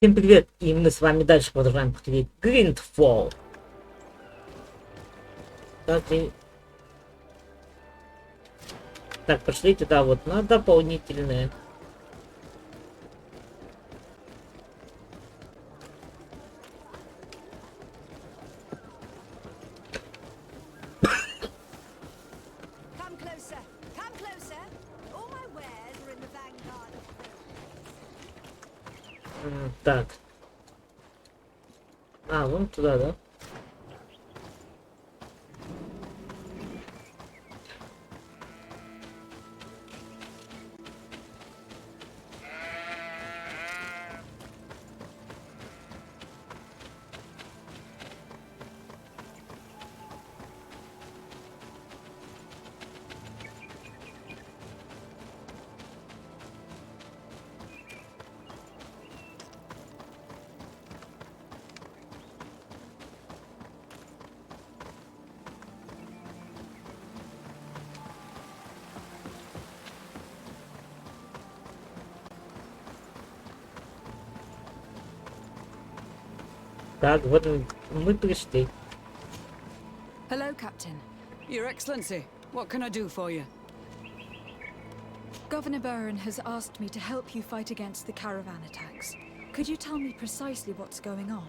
Всем привет, и мы с вами дальше продолжаем проходить GreedFall. Так, пошлите, да, вот на дополнительные. Come closer. Come closer. All my wares are in the vanguard of Так. А, вон туда, да? Так, вот мы пришли. Hello, Captain. Your Excellency, what can I do for you? Governor Burren has asked me to help you fight against the caravan attacks. Could you tell me precisely what's going on?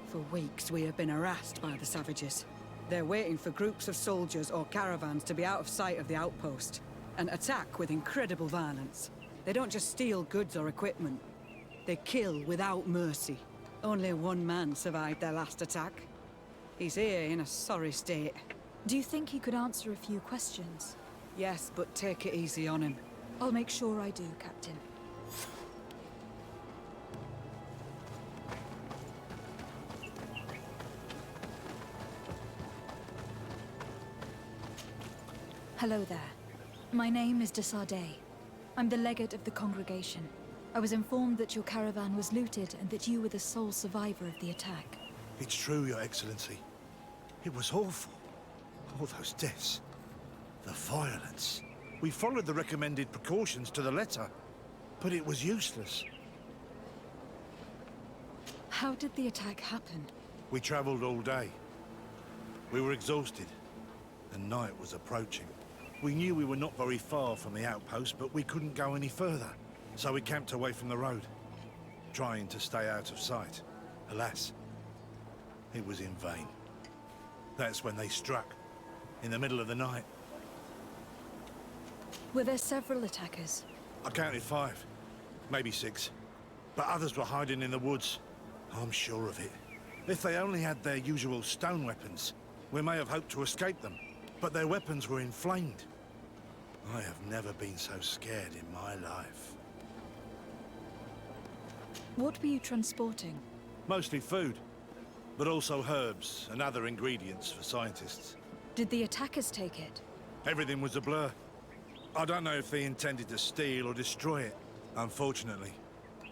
For weeks we have been harassed by the savages. They're waiting for groups of soldiers or caravans to be out of sight of the outpost and attack with incredible violence. They don't just steal goods or equipment. They kill without mercy. Only one man survived their last attack. He's here in a sorry state. Do you think he could answer a few questions? Yes, but take it easy on him. I'll make sure I do, Captain. Hello there. My name is de Sardet. I'm the legate of the congregation. I was informed that your caravan was looted and that you were the sole survivor of the attack. It's true, Your Excellency. It was awful. All those deaths. The violence. We followed the recommended precautions to the letter, but it was useless. How did the attack happen? We traveled all day. We were exhausted, and night was approaching. We knew we were not very far from the outpost, but we couldn't go any further. So we camped away from the road, trying to stay out of sight. Alas, it was in vain. That's when they struck, in the middle of the night. Were there several attackers? I counted 5, maybe 6. But others were hiding in the woods. I'm sure of it. If they only had their usual stone weapons, we may have hoped to escape them. But their weapons were inflamed. I have never been so scared in my life. What were you transporting? Mostly food, but also herbs and other ingredients for scientists. Did the attackers take it? Everything was a blur. I don't know if they intended to steal or destroy it. Unfortunately,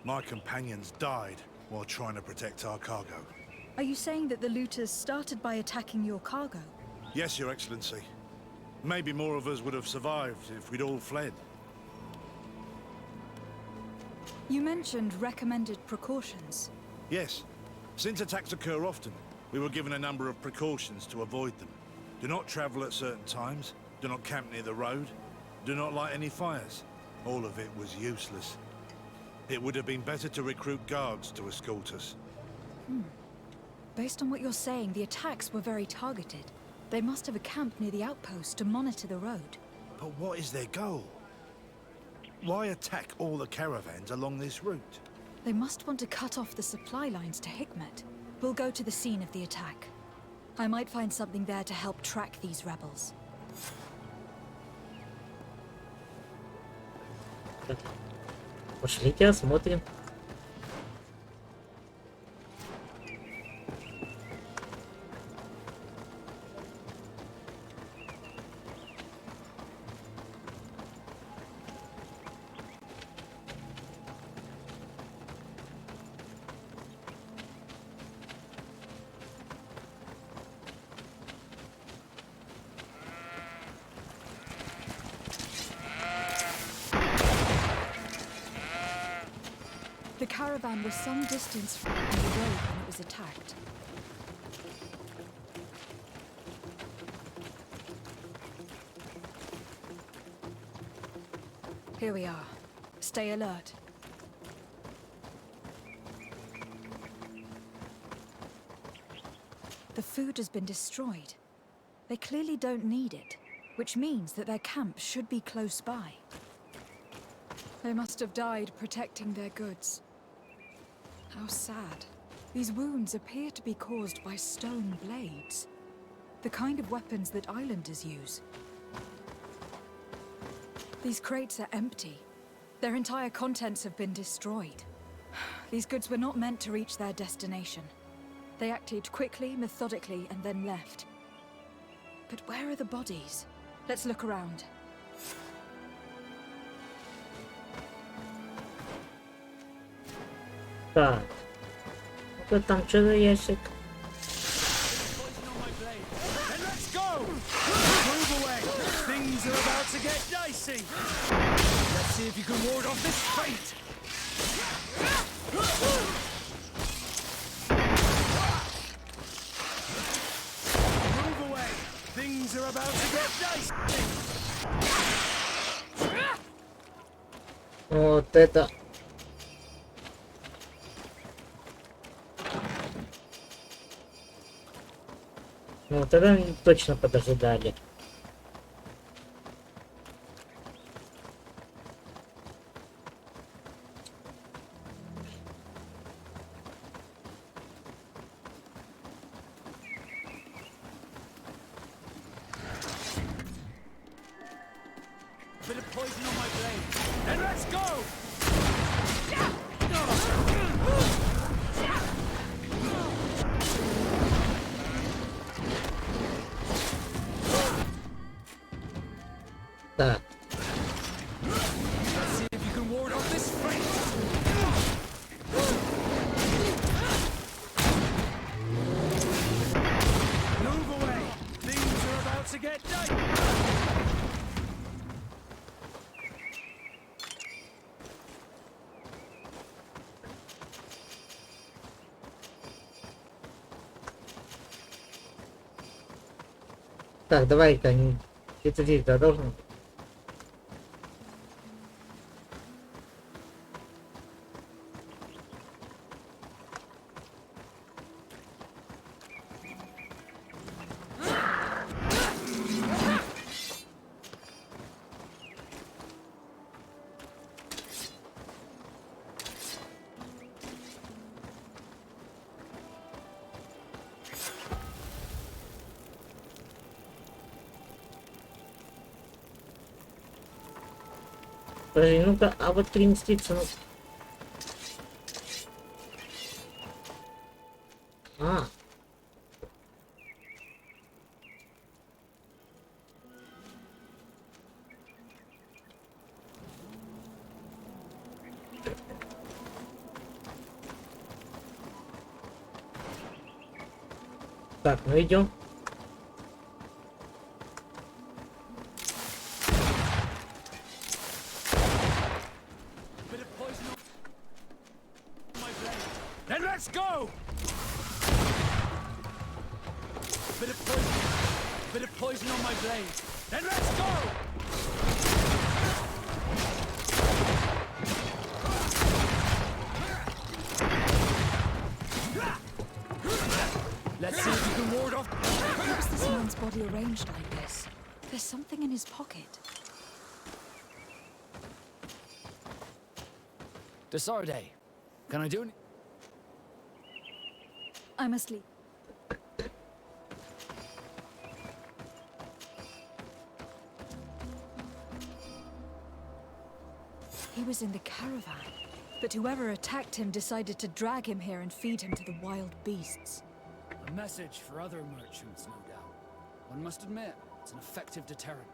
my companions died while trying to protect our cargo. Are you saying that the looters started by attacking your cargo? Yes, Your Excellency. Maybe more of us would have survived if we'd all fled. You mentioned recommended precautions. Yes. Since attacks occur often, we were given a number of precautions to avoid them. Do not travel at certain times. Do not camp near the road. Do not light any fires. All of it was useless. It would have been better to recruit guards to escort us. Based on what you're saying, the attacks were very targeted. They must have camped near the outpost to monitor the road. But what is their goal? Why attack all the caravans along this route? They must want to cut off the supply lines to Hikmet. We'll go to the scene of the attack. I might find something there to help track these rebels. Пошлите, осмотрим. caravan was some distance from the road when it was attacked. Here we are. Stay alert. The food has been destroyed. They clearly don't need it, which means that their camp should be close by. They must have died protecting their goods. How sad. These wounds appear to be caused by stone blades, the kind of weapons that islanders use. These crates are empty. Their entire contents have been destroyed. These goods were not meant to reach their destination. They acted quickly, methodically, and then left. But where are the bodies? Let's look around. Так. Ну-ка, там что за ящик? Then let's go! Move away! Things are about to get dicey! Let's see if you can ward off this fate! Move away! Things are about to get dicey! Вот это. Ну, вот это они точно подождали. Bit of poison on my blade. Then let's go! Так. Let's see if you can ward off this fate! Move away! Things are about to get dicey! Так, давай-ка, где-то здесь, да, должно быть. Подожди, ну-ка, а вот переместиться, ну... А. Так, ну идем. Bit of poison on my blade. Then let's go! Bit of poison on my blade. Then let's go! Let's see if you can ward off. Why was this man's body arranged like this? There's something in his pocket. Desarde, can I do any? I'm asleep. He was in the caravan, but whoever attacked him decided to drag him here and feed him to the wild beasts. A message for other merchants, no doubt. One must admit, it's an effective deterrent.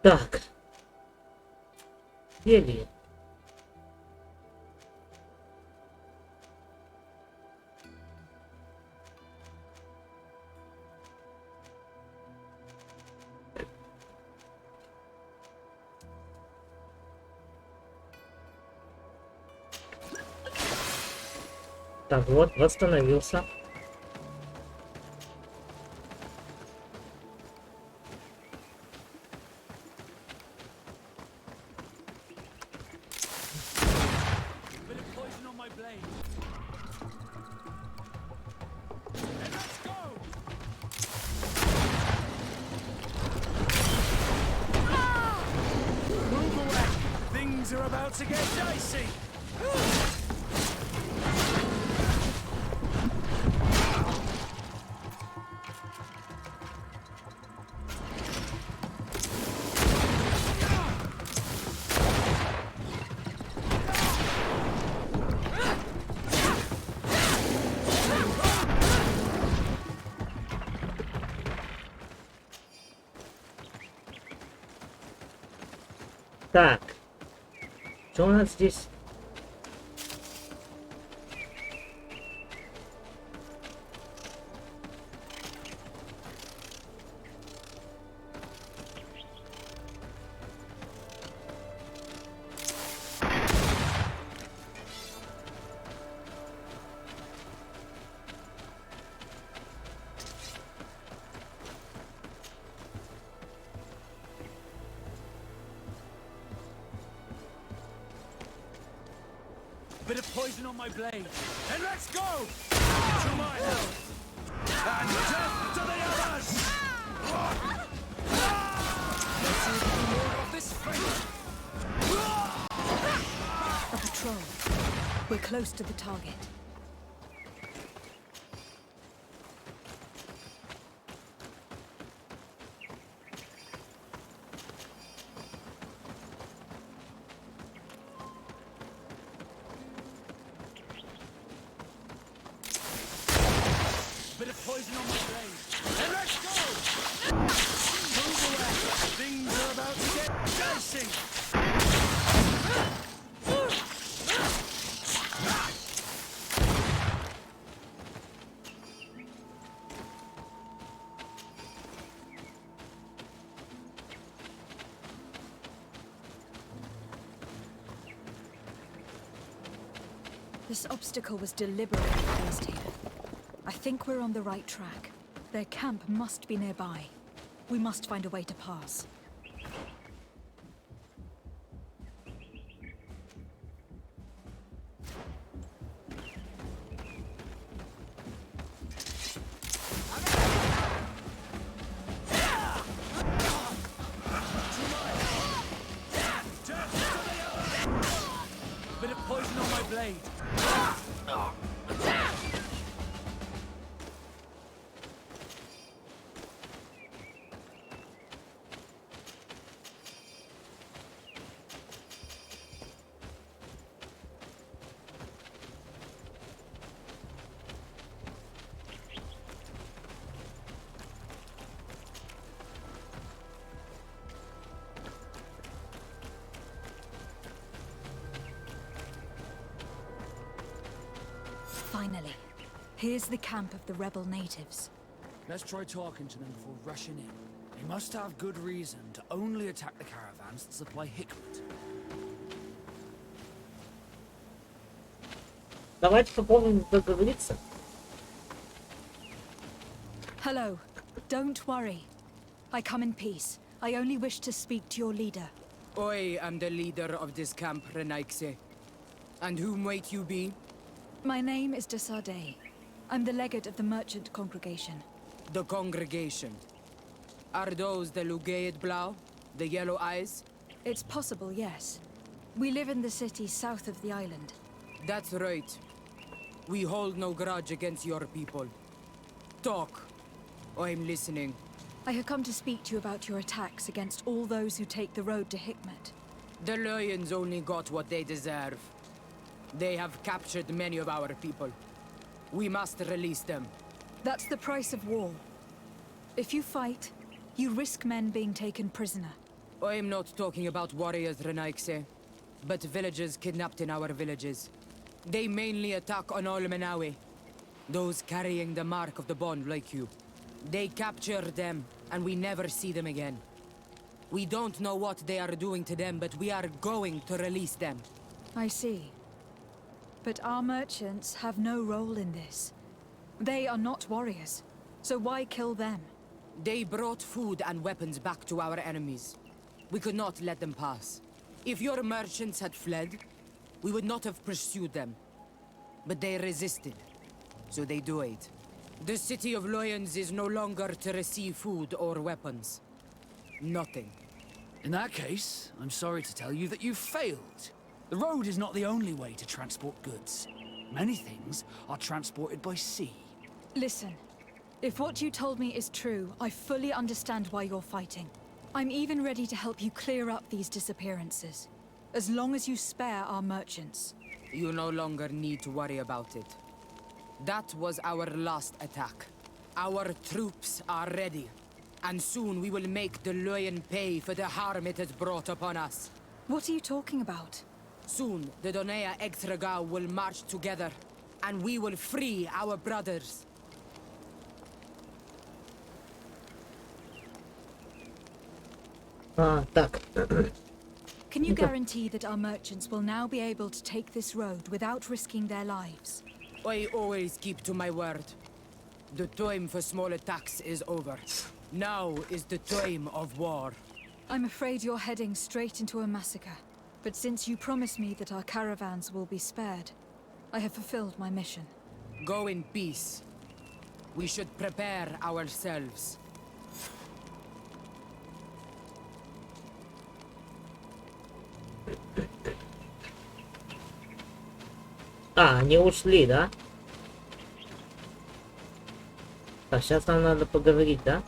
Так. Еле. Так, вот, восстановился. Bit of poison on my blade. And let's go! Move away! Things are about to get dicey! Так, что у нас здесь? Bit of poison on my blade. And let's go! To my health! And death to the others! Let's see if we can ward off this fate! A patrol. We're close to the target. Bit of poison on my blade. And let's go! Move away! Things are about to get dicey! This obstacle was deliberately placed here. I think we're on the right track. Their camp must be nearby. We must find a way to pass. Bit of poison on my blade. Finally. Here's the camp of the rebel natives. Let's try talking to them before rushing in. They must have good reason to only attack the caravans that supply Hikmet. Давайте попробуем договориться. Hello. Don't worry. I come in peace. I only wish to speak to your leader. I am the leader of this camp, Renaikse. And whom might you be? My name is de Sardet. I'm the legate of the merchant congregation. The congregation. Are those the Lugaid Blau? The yellow eyes? It's possible, yes. We live in the city south of the island. That's right. We hold no grudge against your people. Talk. I'm listening. I have come to speak to you about your attacks against all those who take the road to Hikmet. The Lions only got what they deserve. They have captured many of our people. We must release them. That's the price of war. If you fight, you risk men being taken prisoner. I'm not talking about warriors, Renaikse, but villagers kidnapped in our villages. They mainly attack on all Menawi, those carrying the mark of the bond like you. They capture them, and we never see them again. We don't know what they are doing to them, but we are going to release them. I see. But our merchants have no role in this. They are not warriors, so why kill them? They brought food and weapons back to our enemies. We could not let them pass. If your merchants had fled, we would not have pursued them. But they resisted, so they died. The city of Loyans is no longer to receive food or weapons. Nothing. In that case, I'm sorry to tell you that you've failed. The road is not the only way to transport goods. Many things are transported by sea. Listen, if what you told me is true, I fully understand why you're fighting. I'm even ready to help you clear up these disappearances, as long as you spare our merchants. You no longer need to worry about it. That was our last attack. Our troops are ready, and soon we will make the Loyan pay for the harm it has brought upon us. What are you talking about? Soon, the Donea Extragao will march together, and we will free our brothers. Так. Can you guarantee that our merchants will now be able to take this road without risking their lives? I always keep to my word. The time for small attacks is over. Now is the time of war. I'm afraid you're heading straight into a massacre. But since you promised me that our caravans will be spared, I have fulfilled my mission. Go in peace. We should prepare ourselves. А, они ушли, да? Так, сейчас нам надо поговорить, да?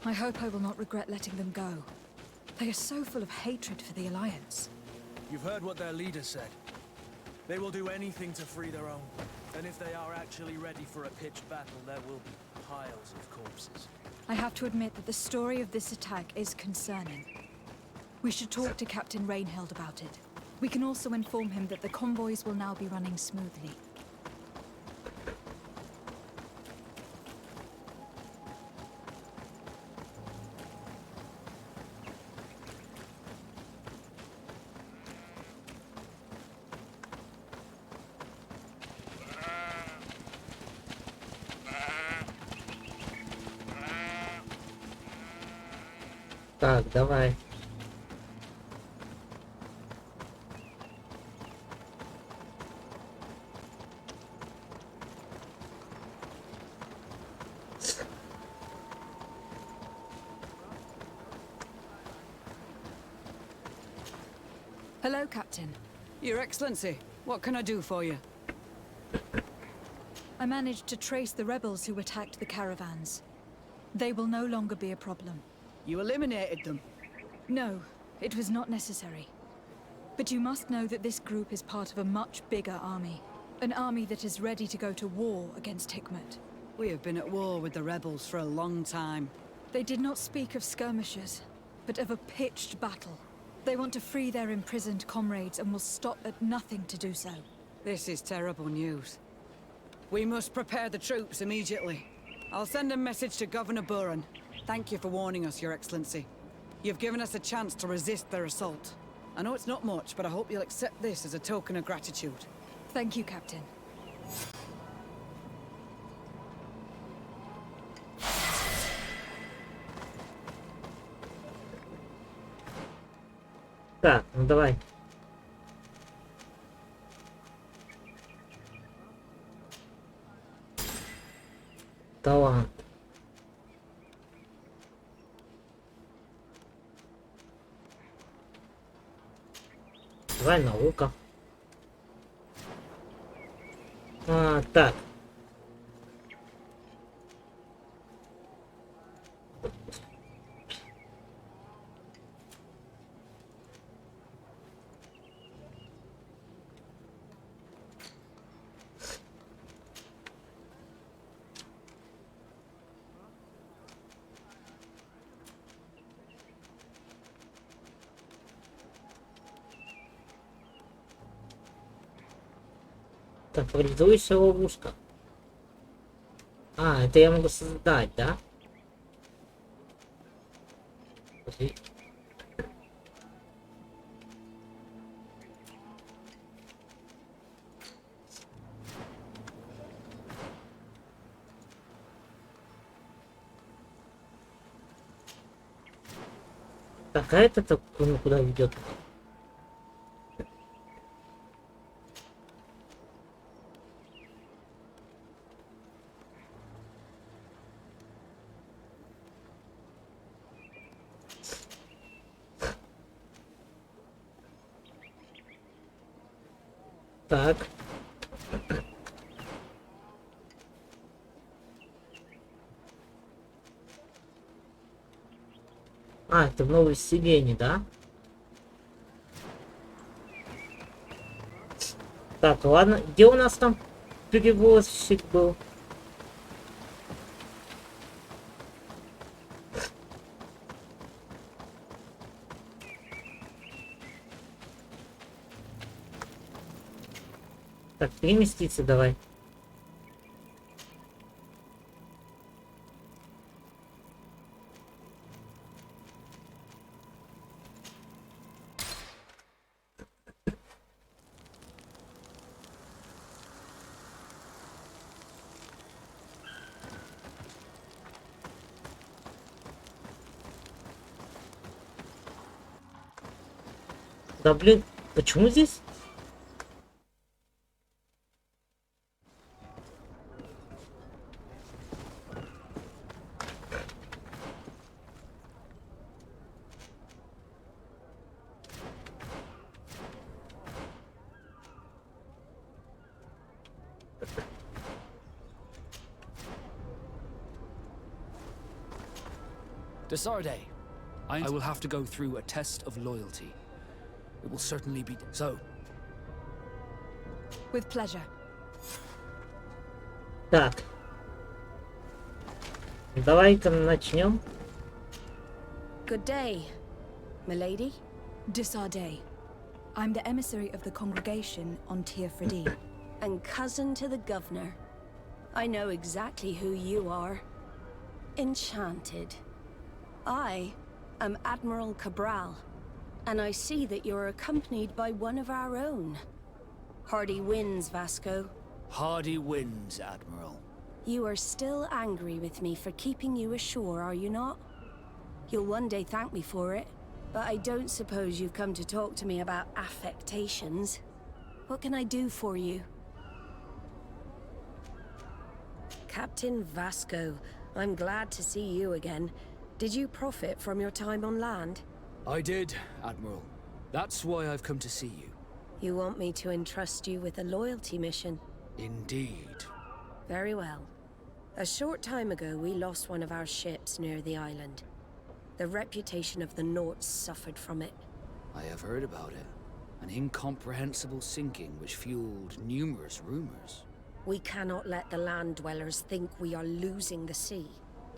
I hope I will not regret letting them go. They are so full of hatred for the Alliance. You've heard what their leader said. They will do anything to free their own. And if they are actually ready for a pitched battle, there will be piles of corpses. I have to admit that the story of this attack is concerning. We should talk to Captain Rainhild about it. We can also inform him that the convoys will now be running smoothly. Так, давай. Hello, Captain. Your Excellency, what can I do for you? I managed to trace the rebels who attacked the caravans. They will no longer be a problem. You eliminated them. No, it was not necessary. But you must know that this group is part of a much bigger army. An army that is ready to go to war against Hikmet. We have been at war with the rebels for a long time. They did not speak of skirmishes, but of a pitched battle. They want to free their imprisoned comrades and will stop at nothing to do so. This is terrible news. We must prepare the troops immediately. I'll send a message to Governor Buran. Thank you for warning us, Your Excellency. You've given us a chance to resist their assault. I know it's not much, but I hope you'll accept this as a token of gratitude. Thank you, Captain. Так, ну давай. Талант. Давай наука. Так. Так, парализующая ловушка. А, это я могу создать, да? Подожди. Так, а это-то куда ведет? Так. А, это в новой вселенной, да? Так, ладно. Где у нас там перевозчик был? Так, переместиться давай. Да блин, почему здесь? Desarde, I will have to go through a test of loyalty. It will certainly be so. With pleasure. Так. Давай-ка начнем. Good day, milady. Desarde. I'm the emissary of the congregation on Tir Fredi. And cousin to the governor. I know exactly who you are. Enchanted. I am Admiral Cabral, and I see that you're accompanied by one of our own. Hardy wins, Vasco. Hardy wins, Admiral. You are still angry with me for keeping you ashore, are you not? You'll one day thank me for it, but I don't suppose you've come to talk to me about affectations. What can I do for you? Captain Vasco, I'm glad to see you again. Did you profit from your time on land? I did, Admiral. That's why I've come to see you. You want me to entrust you with a loyalty mission? Indeed. Very well. A short time ago, we lost one of our ships near the island. The reputation of the Norts suffered from it. I have heard about it. An incomprehensible sinking which fueled numerous rumors. We cannot let the land dwellers think we are losing the sea.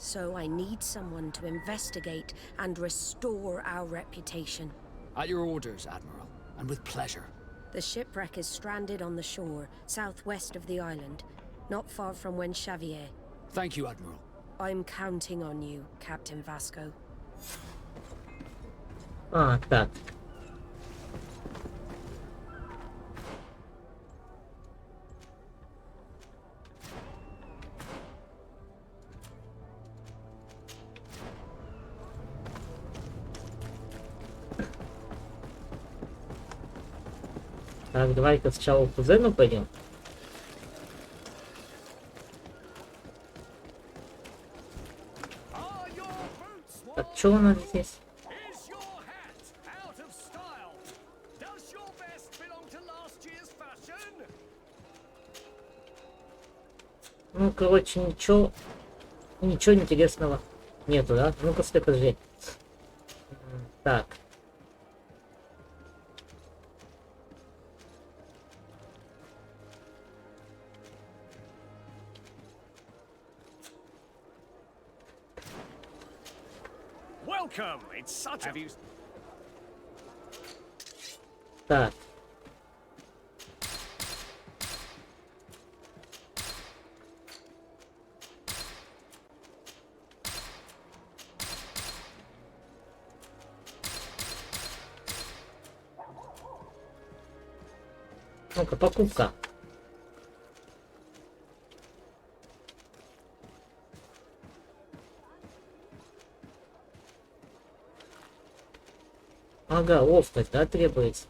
So I need someone to investigate and restore our reputation. At your orders, Admiral, and with pleasure. The shipwreck is stranded on the shore, southwest of the island, not far from Xavier. Thank you, Admiral. I'm counting on you, Captain Vasco. А, так. Так, давай-ка сначала к кузену пойдем. Так, что у нас здесь? Is your hat out of style? Does your vest belong to last year's fashion? Ну, короче, ничего интересного нету, да? Ну-ка, стой, подожди. Так. Welcome. It's such a view. Так. Ну-ка, покупка. Ага, ловкость, да, требуется?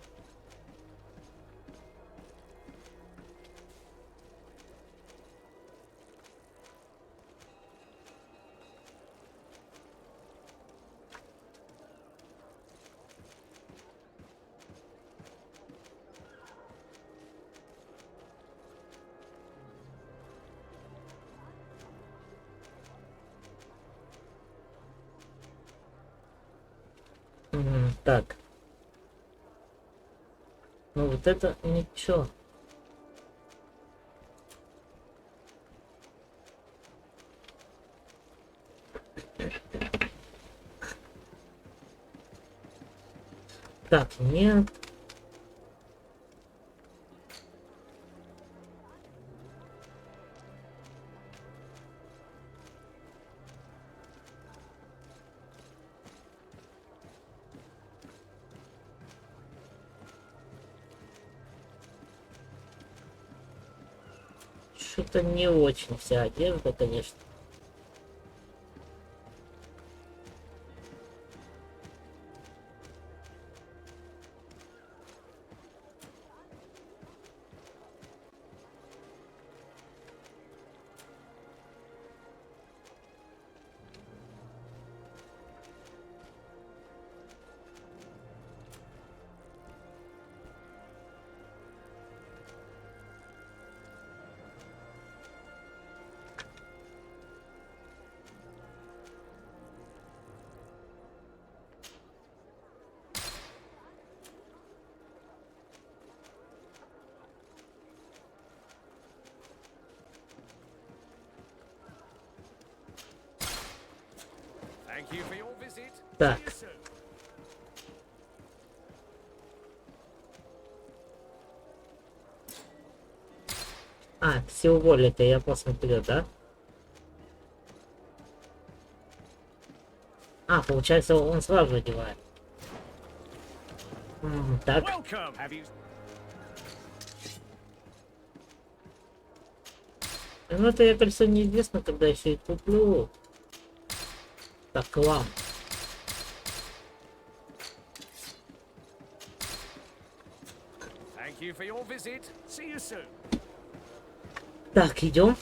Так. Ну вот это ничего. Так, нет. Что-то не очень вся одежда, конечно. Thank you for your visit. Так. See you soon. А, все уволили-то, я посмотрю, да? А, получается, он сразу одевает. Так. Welcome. Have you... Ну, это я кольцо неизвестно, когда еще и куплю. Так, к вам. Thank you for your visit. See you soon. Так, идем.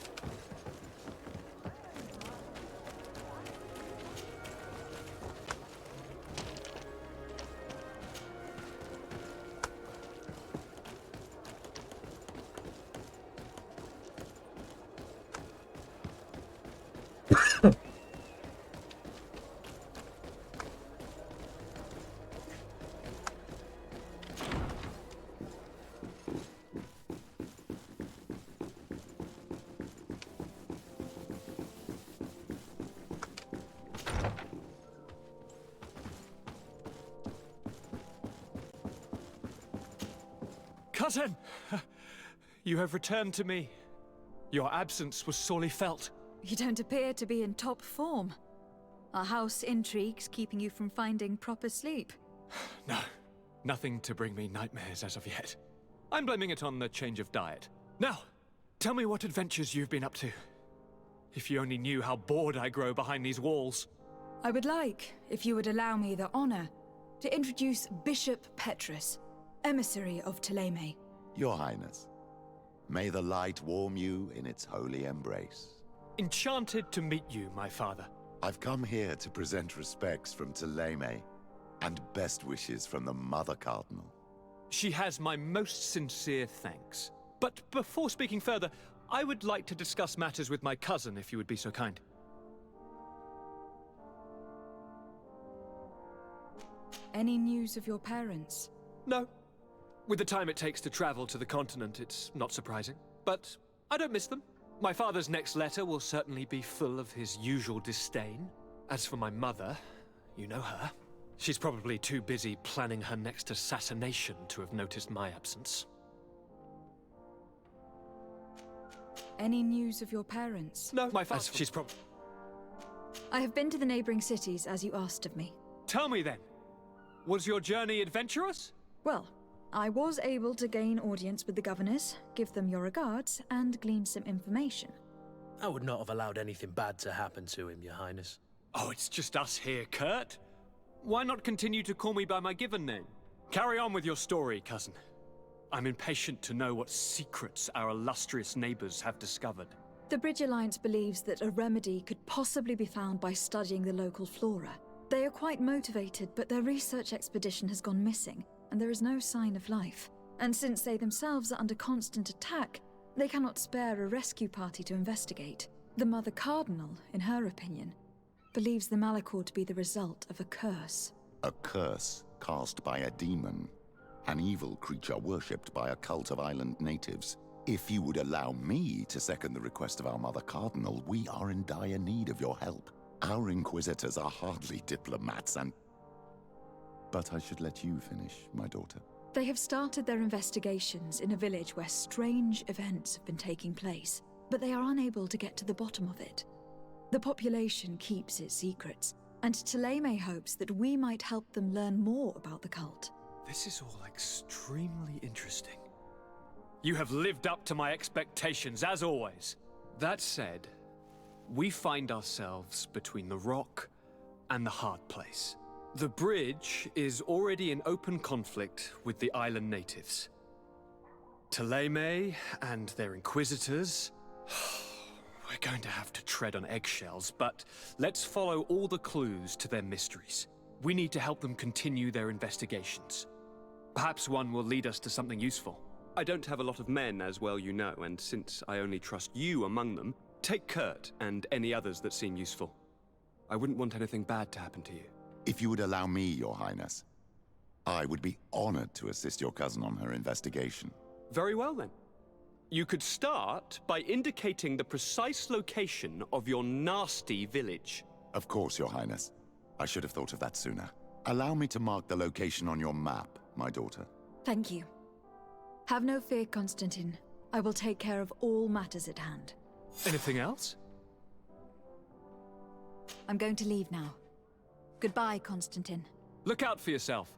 Cousin! You have returned to me. Your absence was sorely felt. You don't appear to be in top form. Are house intrigues keeping you from finding proper sleep? No, nothing to bring me nightmares as of yet. I'm blaming it on the change of diet. Now, tell me what adventures you've been up to. If you only knew how bored I grow behind these walls. I would like, if you would allow me the honor, to introduce Bishop Petrus, emissary of Ptolemy. Your Highness, may the light warm you in its holy embrace. Enchanted to meet you, my father. I've come here to present respects from Ptolemy, and best wishes from the Mother Cardinal. She has my most sincere thanks. But before speaking further, I would like to discuss matters with my cousin, if you would be so kind. Any news of your parents? No. With the time it takes to travel to the continent, it's not surprising. But I don't miss them. My father's next letter will certainly be full of his usual disdain. As for my mother, you know her. She's probably too busy planning her next assassination to have noticed my absence. Any news of your parents? No, my father... She's I have been to the neighboring cities as you asked of me. Tell me then, was your journey adventurous? Well, I was able to gain audience with the governors, give them your regards, and glean some information. I would not have allowed anything bad to happen to him, Your Highness. Oh, it's just us here, Kurt. Why not continue to call me by my given name? Carry on with your story, cousin. I'm impatient to know what secrets our illustrious neighbors have discovered. The Bridge Alliance believes that a remedy could possibly be found by studying the local flora. They are quite motivated, but their research expedition has gone missing, and there is no sign of life. And since they themselves are under constant attack, they cannot spare a rescue party to investigate. The Mother Cardinal, in her opinion, believes the Malachor to be the result of a curse. A curse cast by a demon. An evil creature worshipped by a cult of island natives. If you would allow me to second the request of our Mother Cardinal, we are in dire need of your help. Our Inquisitors are hardly diplomats and... But I should let you finish, my daughter. They have started their investigations in a village where strange events have been taking place, but they are unable to get to the bottom of it. The population keeps its secrets, and Taleme hopes that we might help them learn more about the cult. This is all extremely interesting. You have lived up to my expectations, as always. That said, we find ourselves between the rock and the hard place. The bridge is already in open conflict with the island natives. Taleme and their inquisitors... We're going to have to tread on eggshells, but let's follow all the clues to their mysteries. We need to help them continue their investigations. Perhaps one will lead us to something useful. I don't have a lot of men, as well you know, and since I only trust you among them, take Kurt and any others that seem useful. I wouldn't want anything bad to happen to you. If you would allow me, Your Highness, I would be honored to assist your cousin on her investigation. Very well, then. You could start by indicating the precise location of your nasty village. Of course, Your Highness. I should have thought of that sooner. Allow me to mark the location on your map, my daughter. Thank you. Have no fear, Constantine. I will take care of all matters at hand. Anything else? I'm going to leave now. Goodbye, Constantine. Look out for yourself.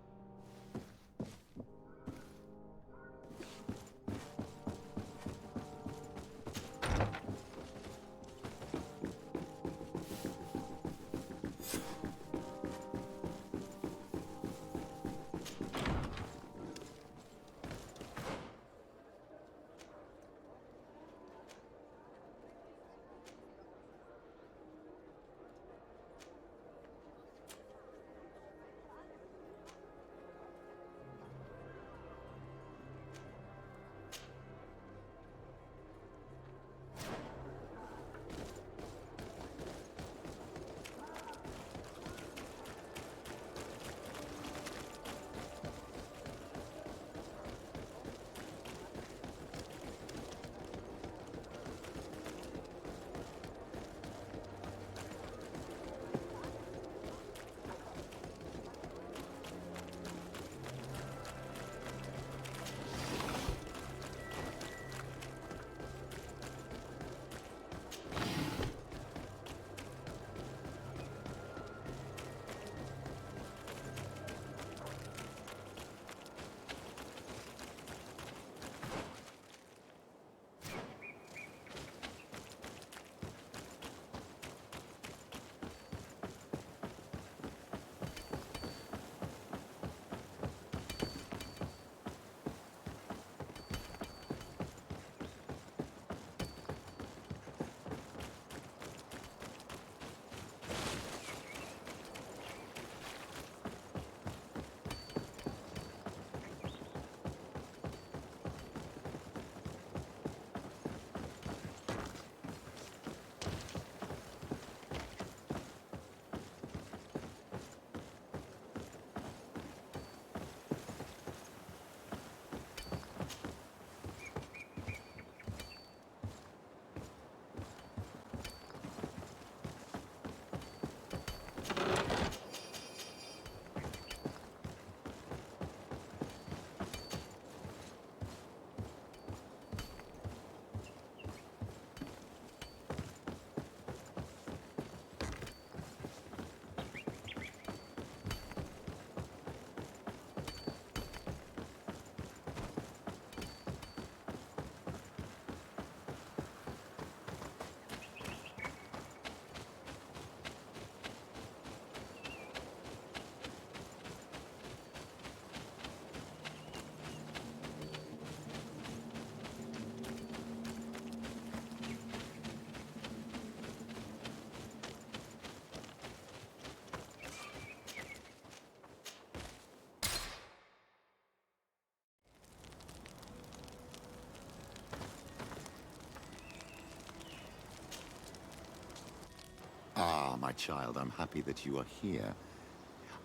Ah, my child, I'm happy that you are here.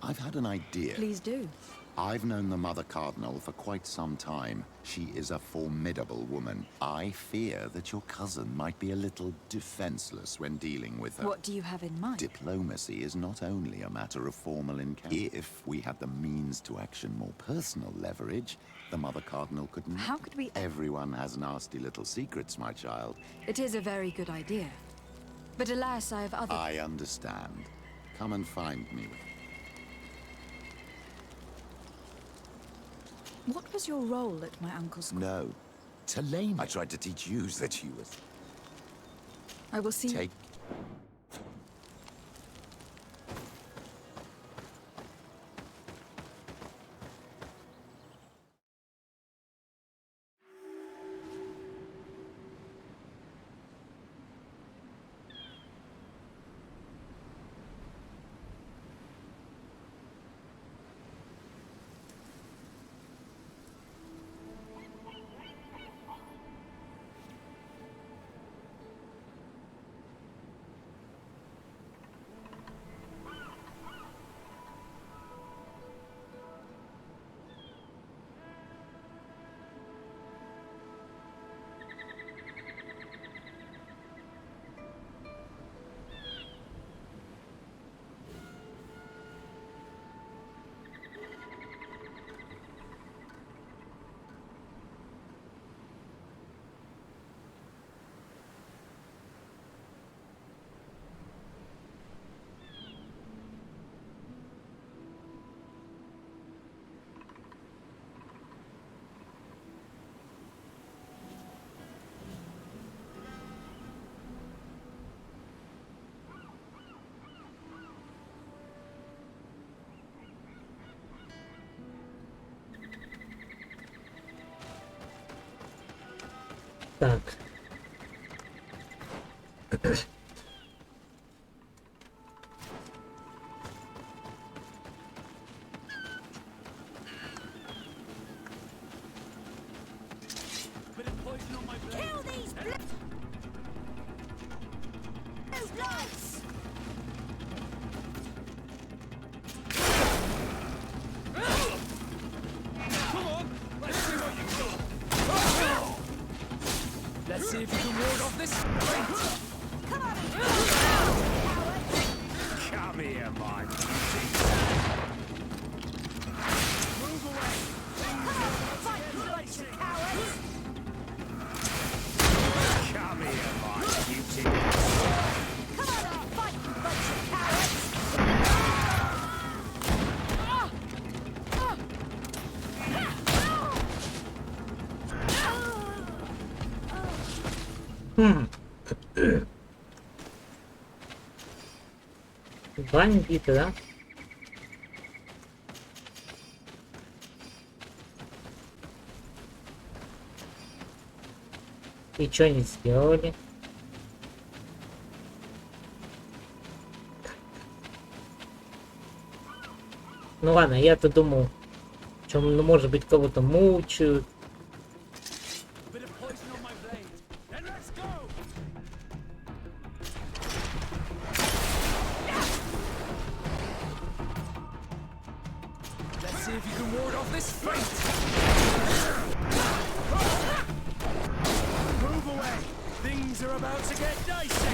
I've had an idea. Please do. I've known the Mother Cardinal for quite some time. She is a formidable woman. I fear that your cousin might be a little defenseless when dealing with her. What do you have in mind? Diplomacy is not only a matter of formal encounter. If we had the means to action more personal leverage, the Mother Cardinal could not. How could we... Everyone has nasty little secrets, my child. It is a very good idea. But alas, I have other... I understand. Come and find me. What was your role at my uncle's... No. Talame. I tried to teach you that you was... I will see... Take... Так. Kill these blue lights! Let's see if you can ward off this fight. Come here, my Move away! Fight, you bunch of cowards! Come here, my beauty! Come on, I'll fight, you bunch of cowards! Бандиты, да? И что они сделали? Ну ладно, я-то думал, что, ну, может быть, кого-то мучают. Let's see if you can ward off this fight. Move away! Things are about to get dicey!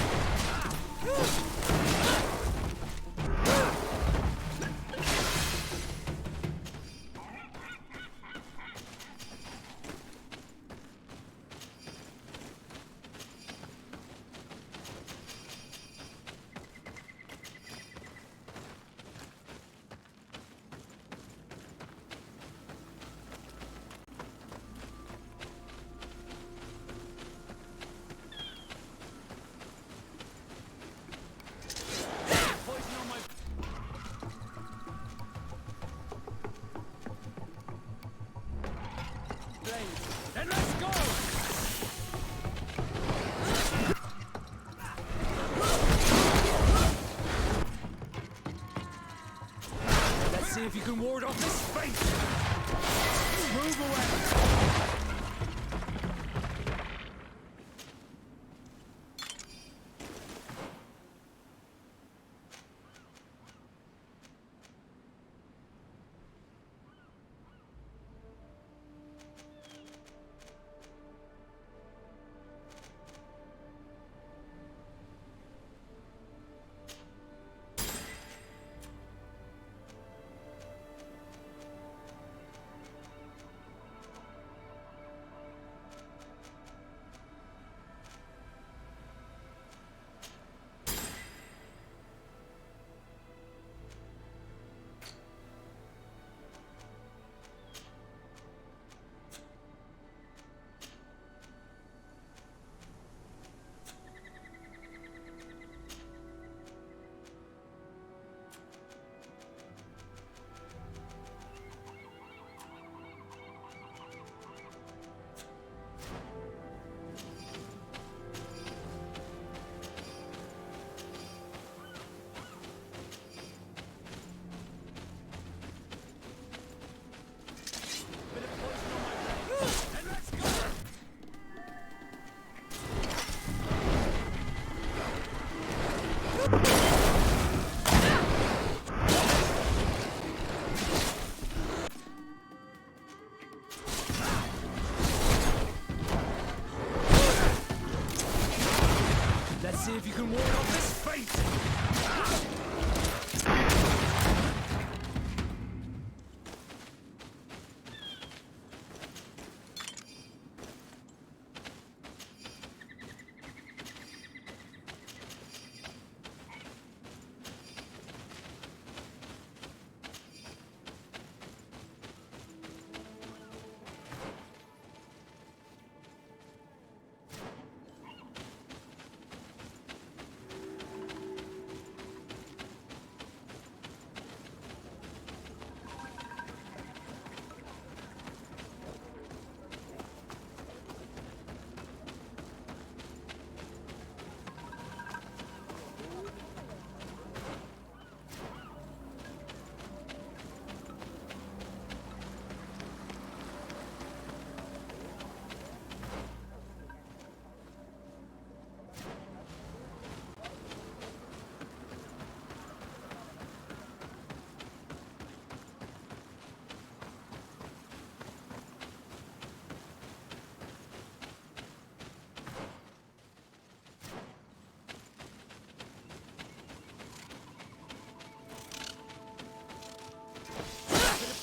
if you can ward off this fate!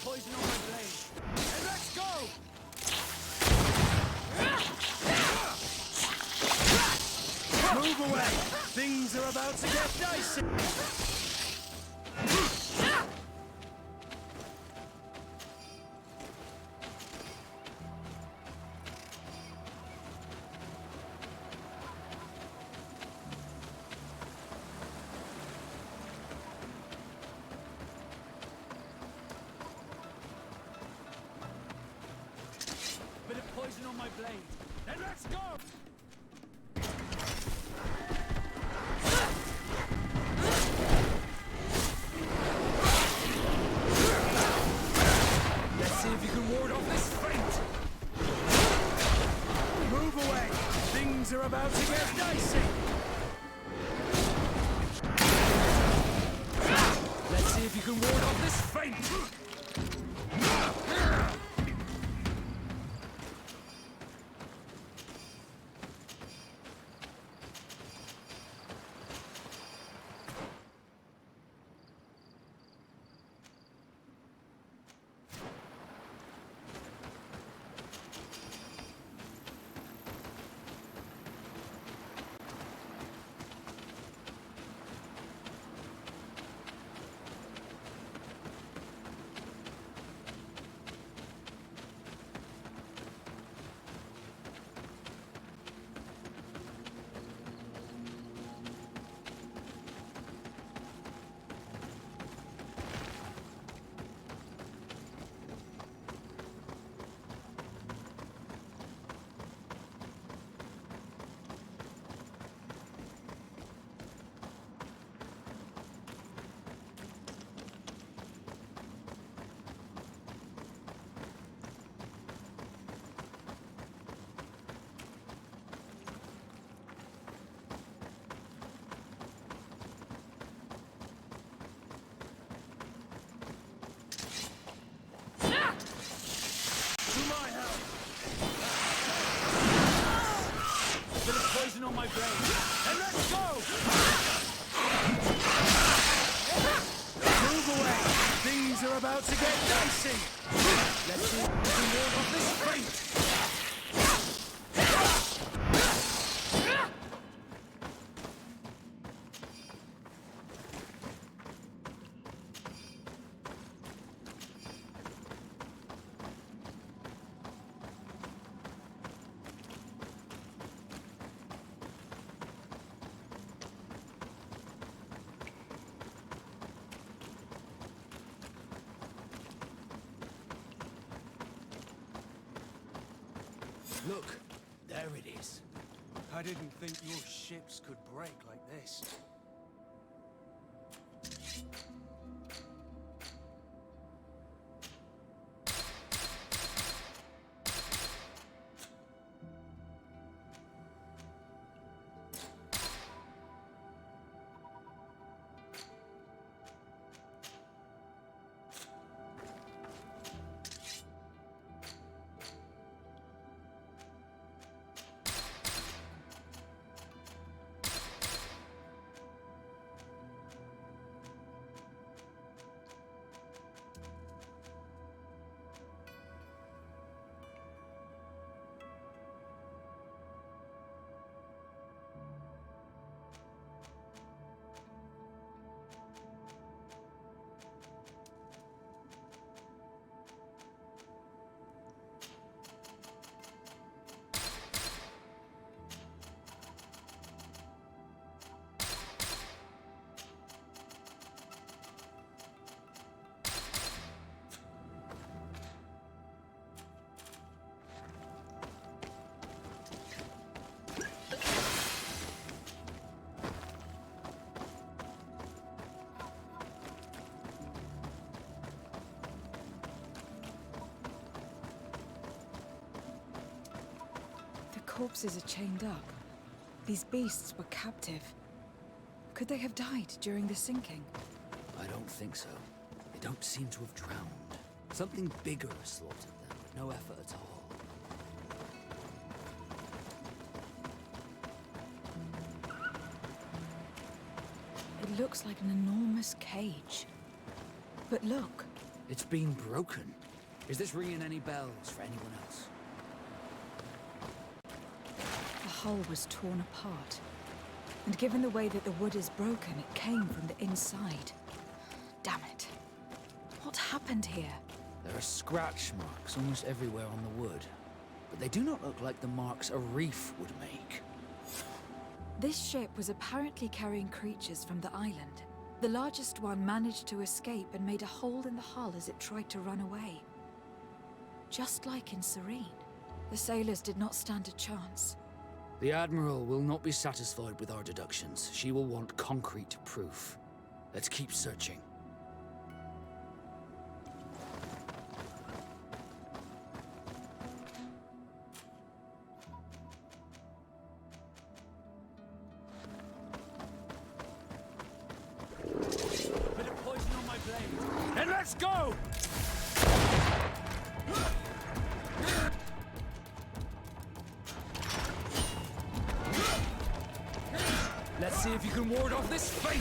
Poison on my blade. And let's go! Move away! Things are about to get dicey! Bit of poison on my blade. Then let's go! Let's see if you can ward off this fate! Move away! Things are about to get dicey! Let's see if you can ward off this fate! Poison on my brain. And let's go! Move away! Things are about to get dicey! Let's see if we can ward off this fate! Look, there it is. I didn't think your ships could break like this. corpses are chained up. These beasts were captive. Could they have died during the sinking? I don't think so. They don't seem to have drowned. Something bigger slaughtered them with no effort at all. It looks like an enormous cage. But look, It's been broken. Is this ringing any bells for anyone else? the hull was torn apart. And given the way that the wood is broken, it came from the inside. Damn it. What happened here? There are scratch marks almost everywhere on the wood, but they do not look like the marks a reef would make. This ship was apparently carrying creatures from the island. The largest one managed to escape and made a hole in the hull as it tried to run away. Just like in Serene, the sailors did not stand a chance. The Admiral will not be satisfied with our deductions. She will want concrete proof. Let's keep searching. Bit of poison on my blade. And let's go! Let's see if you can ward off this fate!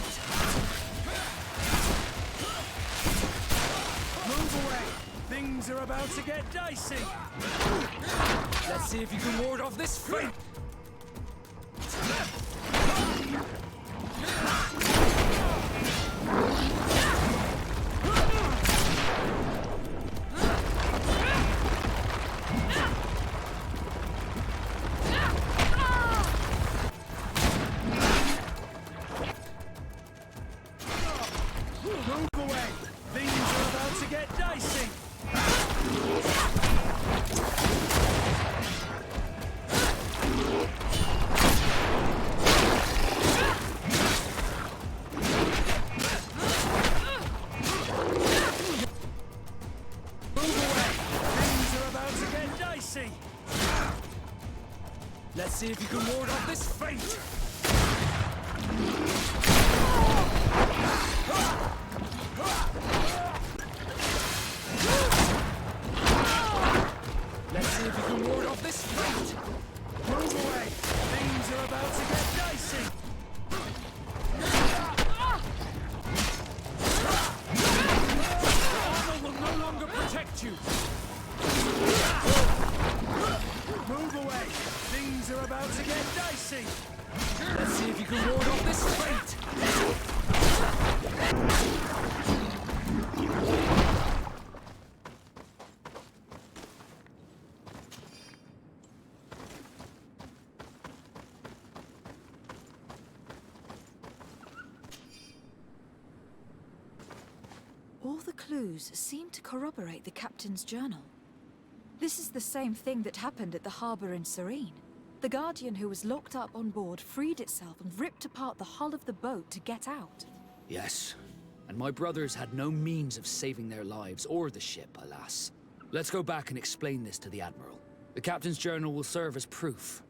Move away! Things are about to get dicey! Let's see if you can ward off this fate! Move away! Things are about to get dicey! Move away! Things are about to get dicey! Let's see if you can ward off this fate! Let's see if you can ward off this fate! Move away! Things are about to get dicey! Armor will no longer protect you. Move away! Things are about to get dicey! Let's see if you can ward off this fate! All the clues seem to corroborate the captain's journal. This is the same thing that happened at the harbor in Serene. The Guardian who was locked up on board freed itself and ripped apart the hull of the boat to get out. Yes, and my brothers had no means of saving their lives or the ship, alas. Let's go back and explain this to the Admiral. The captain's journal will serve as proof.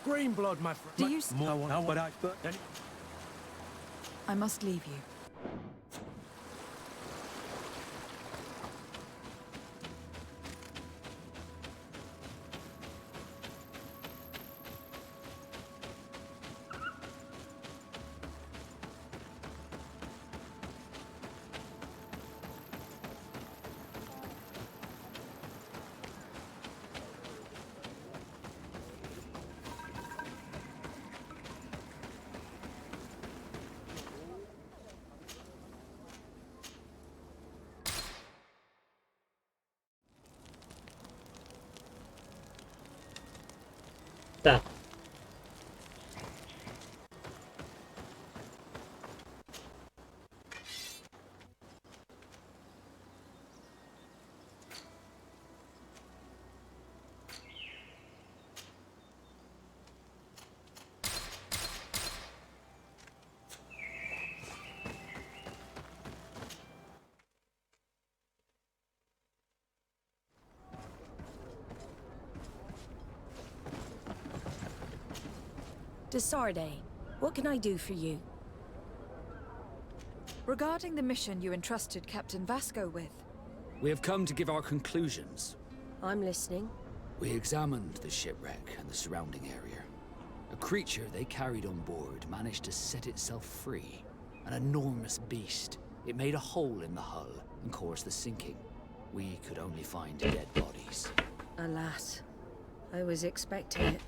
Green blood, my friend. Do you s- No, but I must leave you. Так. Desarde, what can I do for you? Regarding the mission you entrusted Captain Vasco with, We have come to give our conclusions. I'm listening. We examined the shipwreck and the surrounding area. A creature they carried on board managed to set itself free. An enormous beast. It made a hole in the hull and caused the sinking. We could only find dead bodies. Alas, I was expecting it.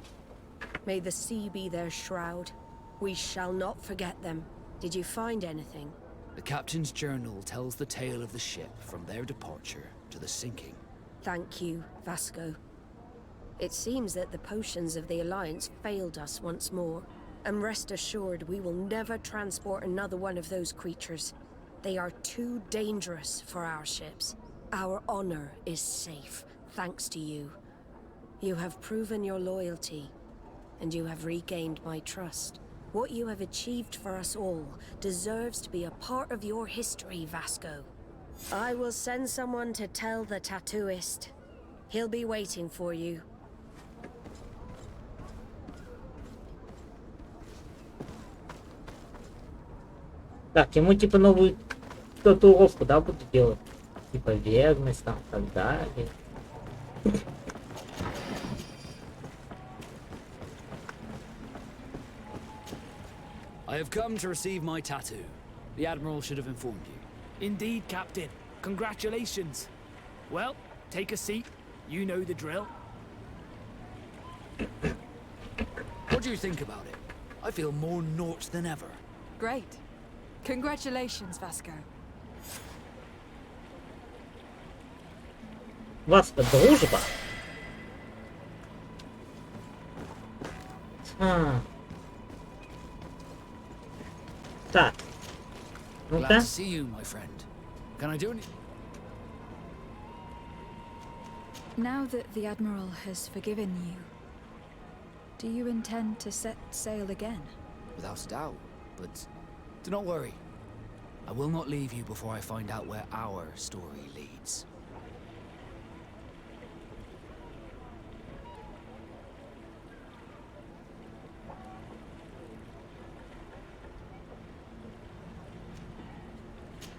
May the sea be their shroud. We shall not forget them. Did you find anything? The captain's journal tells the tale of the ship from their departure to the sinking. Thank you, Vasco. It seems that the potions of the Alliance failed us once more. And rest assured, we will never transport another one of those creatures. They are too dangerous for our ships. Our honor is safe, thanks to you. You have proven your loyalty, and you have regained my trust. What you have achieved for us all deserves to be a part of your history, Vasco. I will send someone to tell the tattooist. He'll be waiting for you. Так, ему типа новую татуировку, да, буду делать? Типа верность там и так далее. I have come to receive my tattoo. The Admiral should have informed you. Indeed, Captain. Congratulations. Well, take a seat. You know the drill. What do you think about it? I feel more Nort than ever. great. Congratulations, Vasco. Васка, дружба? Так. Glad Ну-ка. to see you, my friend. Can I do any... Now that the Admiral has forgiven you, do you intend to set sail again? Without a doubt, but do not worry. I will not leave you before I find out where our story leads.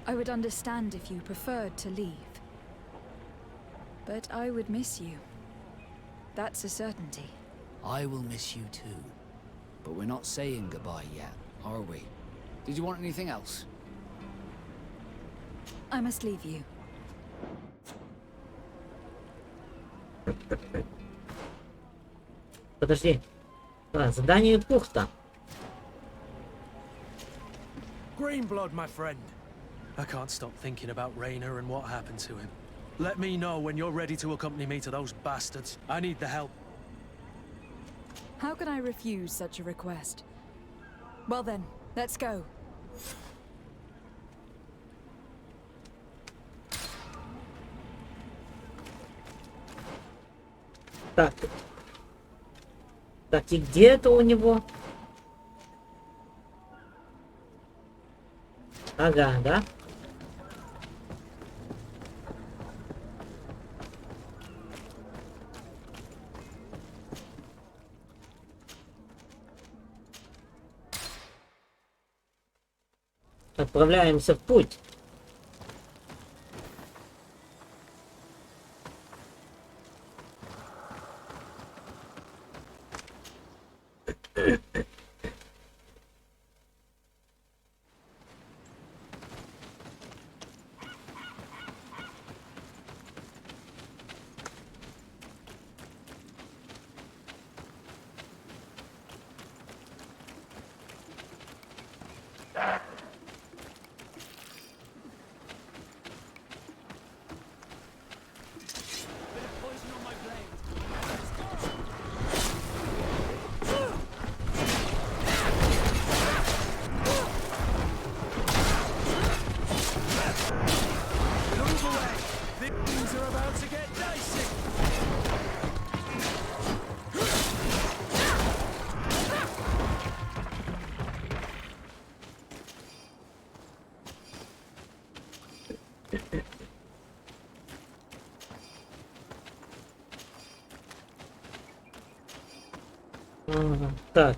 I would understand if you preferred to leave. But I would miss you. That's a certainty. I will miss you too. But we're not saying goodbye yet, are we? Did you want anything else? I must leave you. Подожди. Задание пухта. Green blood, my friend. I can't stop thinking about Raynor and what happened to him. Let me know when you're ready to accompany me to those bastards. I need the help. How can I refuse such a request? Well then, let's go. Так. Так, и где это у него? Ага, да? Отправляемся в путь. Move away! Things are about to get dicey! Так.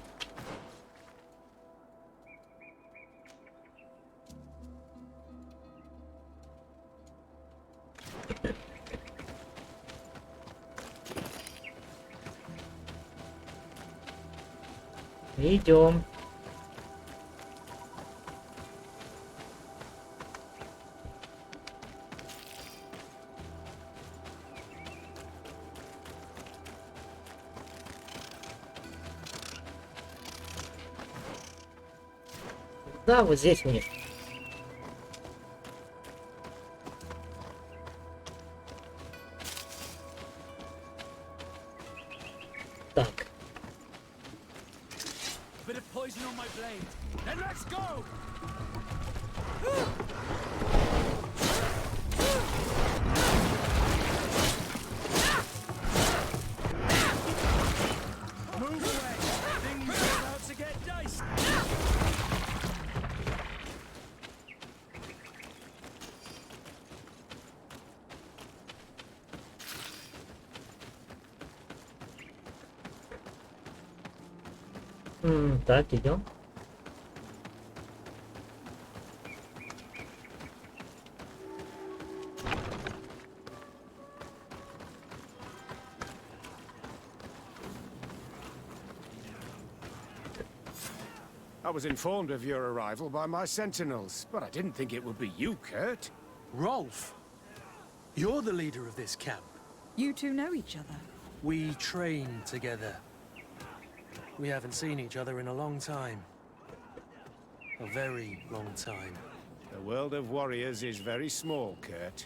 Идем. Да, вот здесь мне. Так. Bit of poison on my blade. Then let's go! Move away! Things are about to get dicey! Так, идем. I was informed of your arrival by my sentinels, but I didn't think it would be you, Kurt. Rolf! You're the leader of this camp. You two know each other. We train together. We haven't seen each other in a long time. A very long time. The world of warriors is very small, Kurt.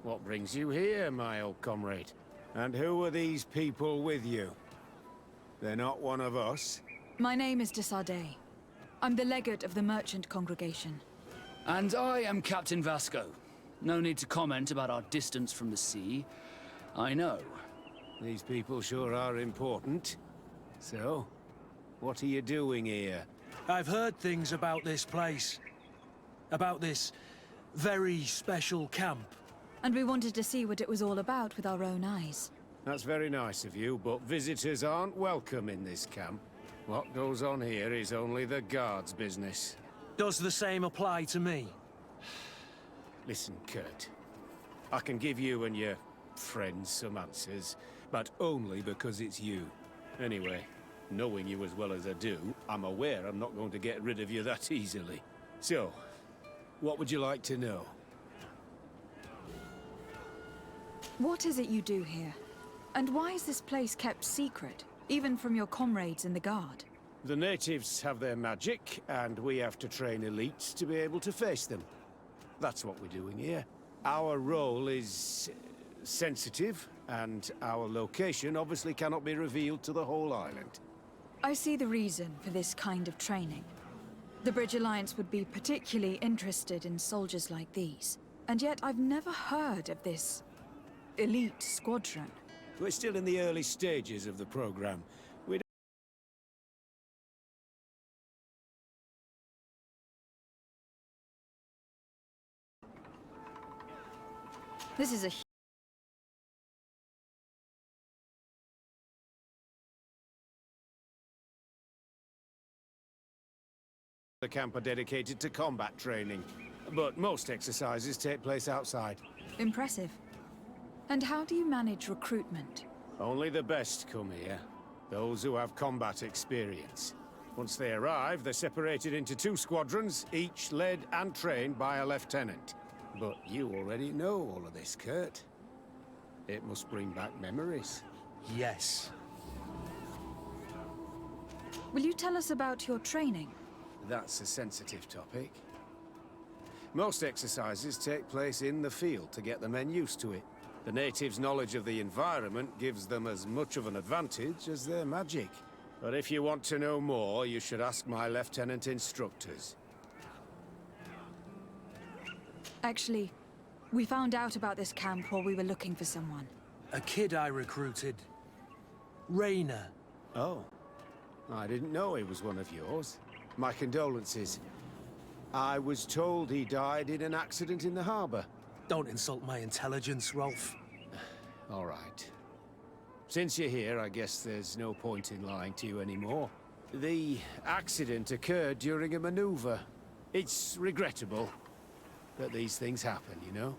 What brings you here, my old comrade? And who are these people with you? They're not one of us? My name is Desardet. I'm the legate of the merchant congregation. And I am Captain Vasco. No need to comment about our distance from the sea. I know. These people sure are important. So, what are you doing here? I've heard things about this place. About this very special camp. And we wanted to see what it was all about with our own eyes. That's very nice of you, but visitors aren't welcome in this camp. What goes on here is only the guards' business. Does the same apply to me? Listen, Kurt. I can give you and your friends some answers, but only because it's you. Anyway, knowing you as well as I do, I'm aware I'm not going to get rid of you that easily. So, what would you like to know? What is it you do here? And why is this place kept secret, even from your comrades in the guard? The natives have their magic, and we have to train elites to be able to face them. That's what we're doing here. Our role is sensitive, and our location obviously cannot be revealed to the whole island. I see the reason for this kind of training. The Bridge Alliance would be particularly interested in soldiers like these. And yet I've never heard of this elite squadron. We're still in the early stages of the program. This is a The camp are dedicated to combat training, but most exercises take place outside. Impressive. And how do you manage recruitment? Only the best come here. Those who have combat experience. Once they arrive, they're separated into 2 squadrons, each led and trained by a lieutenant. But you already know all of this, Kurt. It must bring back memories. Yes. Will you tell us about your training? That's a sensitive topic. Most exercises take place in the field to get the men used to it. The natives' knowledge of the environment gives them as much of an advantage as their magic. But if you want to know more, you should ask my lieutenant instructors. Actually, we found out about this camp while we were looking for someone. A kid I recruited. Rainer. Oh. I didn't know he was one of yours. My condolences. I was told he died in an accident in the harbor. Don't insult my intelligence, Rolf. All right. Since you're here, I guess there's no point in lying to you anymore. The accident occurred during a maneuver. It's regrettable, but these things happen, you know?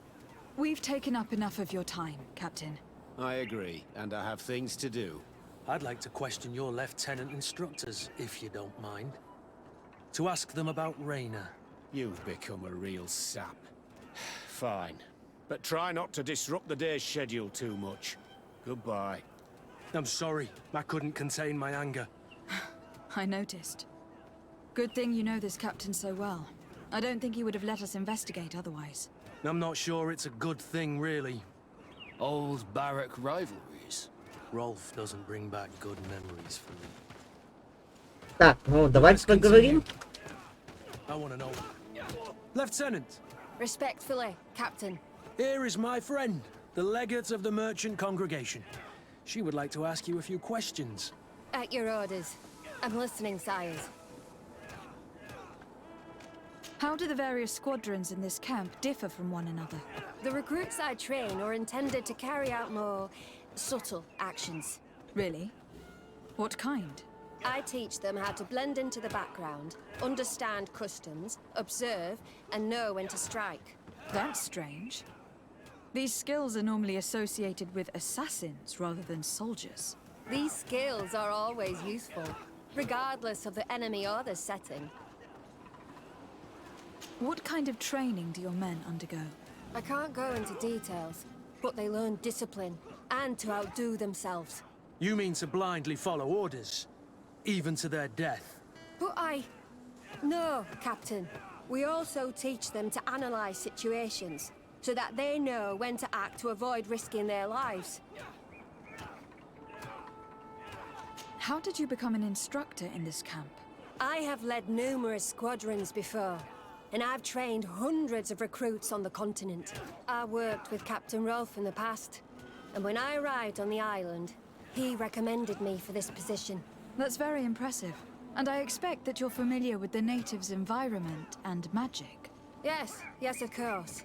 We've taken up enough of your time, Captain. I agree, and I have things to do. I'd like to question your lieutenant instructors, if you don't mind. To ask them about Rainer. You've become a real sap. Fine. But try not to disrupt the day's schedule too much. Goodbye. I'm sorry. I couldn't contain my anger. I noticed. Good thing you know this captain so well. I don't think he would have let us investigate otherwise. I'm not sure it's a good thing, really. Old barrack rivalries. Rolf doesn't bring back good memories for me. Так, ну давайте поговорим. I want to know. Lieutenant! Respectfully, Captain. Here is my friend, the legate of the merchant congregation. She would like to ask you a few questions. At your orders. I'm listening, sires. How do the various squadrons in this camp differ from one another? The recruits I train are intended to carry out more subtle actions. Really? What kind? I teach them how to blend into the background, understand customs, observe, and know when to strike. That's strange. These skills are normally associated with assassins rather than soldiers. These skills are always useful, regardless of the enemy or the setting. What kind of training do your men undergo? I can't go into details, but they learn discipline and to outdo themselves. You mean to blindly follow orders, even to their death? But No, Captain. We also teach them to analyze situations, so that they know when to act to avoid risking their lives. How did you become an instructor in this camp? I have led numerous squadrons before, and I've trained hundreds of recruits on the continent. I worked with Captain Rolf in the past, and when I arrived on the island, he recommended me for this position. That's very impressive. And I expect that you're familiar with the natives' environment and magic. Yes, of course.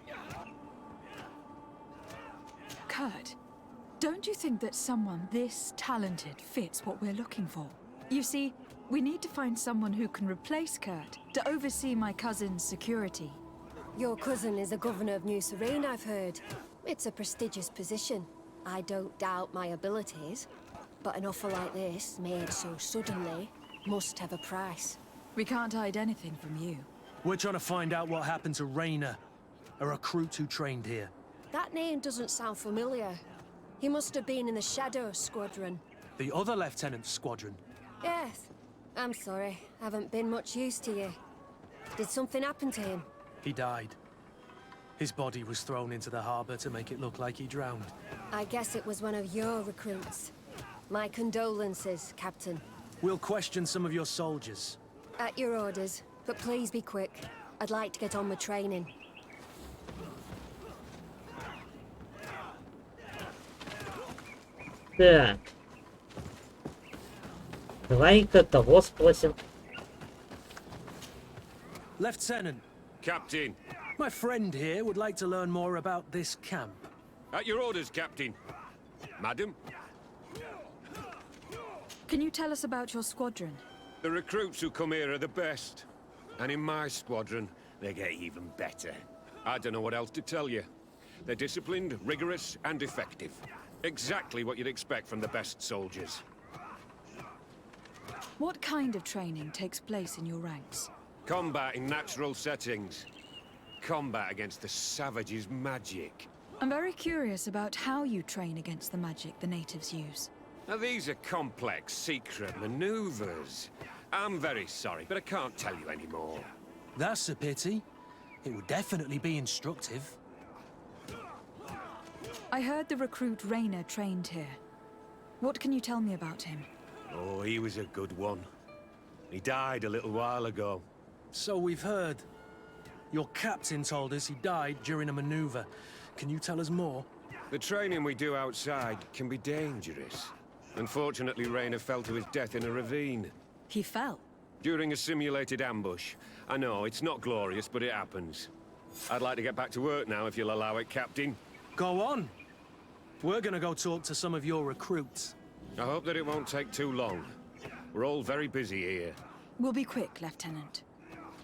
Kurt, don't you think that someone this talented fits what we're looking for? You see, we need to find someone who can replace Kurt to oversee my cousin's security. Your cousin is a governor of New Serene, I've heard. It's a prestigious position. I don't doubt my abilities, but an offer like this, made so suddenly, must have a price. We can't hide anything from you. We're trying to find out what happened to Rainer, a recruit who trained here. That name doesn't sound familiar. He must have been in the Shadow Squadron. The other lieutenant's squadron? Yes. I'm sorry. Haven't been much use to you. Did something happen to him? He died. His body was thrown into the harbor to make it look like he drowned. I guess it was one of your recruits. My condolences, Captain. We'll question some of your soldiers. At your orders, but please be quick. I'd like to get on with training. Так. Давай-ка того спросим. Lieutenant. Captain. My friend here would like to learn more about this camp. At your orders, Captain. Madam? Can you tell us about your squadron? The recruits who come here are the best. And in my squadron, they get even better. I don't know what else to tell you. They're disciplined, rigorous, and effective. Exactly what you'd expect from the best soldiers. What kind of training takes place in your ranks? Combat in natural settings. Combat against the savages' magic. I'm very curious about how you train against the magic the natives use. Now, these are complex, secret maneuvers. I'm very sorry, but I can't tell you anymore. That's a pity. It would definitely be instructive. I heard the recruit Rayner trained here. What can you tell me about him? Oh, he was a good one. He died a little while ago. So we've heard. Your captain told us he died during a maneuver. Can you tell us more? The training we do outside can be dangerous. Unfortunately, Rayner fell to his death in a ravine. He fell? During a simulated ambush. I know, it's not glorious, but it happens. I'd like to get back to work now, if you'll allow it, Captain. Go on. We're gonna go talk to some of your recruits. I hope that it won't take too long. We're all very busy here. We'll be quick, Lieutenant.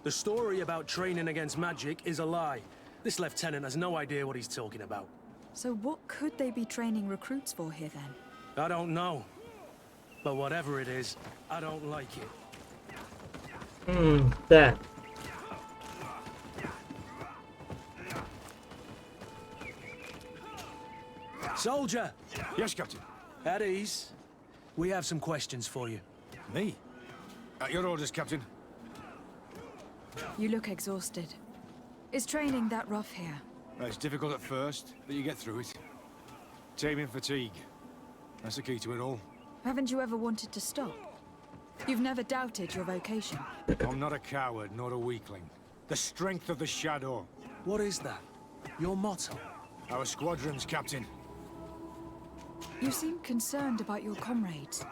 The story about training against magic is a lie. This lieutenant has no idea what he's talking about. So what could they be training recruits for here, then? I don't know. But whatever it is, I don't like it. Так. Soldier! Yes, Captain. At ease. We have some questions for you. Me? At your orders, Captain. You look exhausted. Is training that rough here? It's difficult at first, but you get through it. Taming fatigue. That's the key to it all. Haven't you ever wanted to stop? You've never doubted your vocation. I'm not a coward, nor a weakling. The strength of the Shadow. What is that? Your motto? Our squadrons, Captain. You seem concerned about your comrades.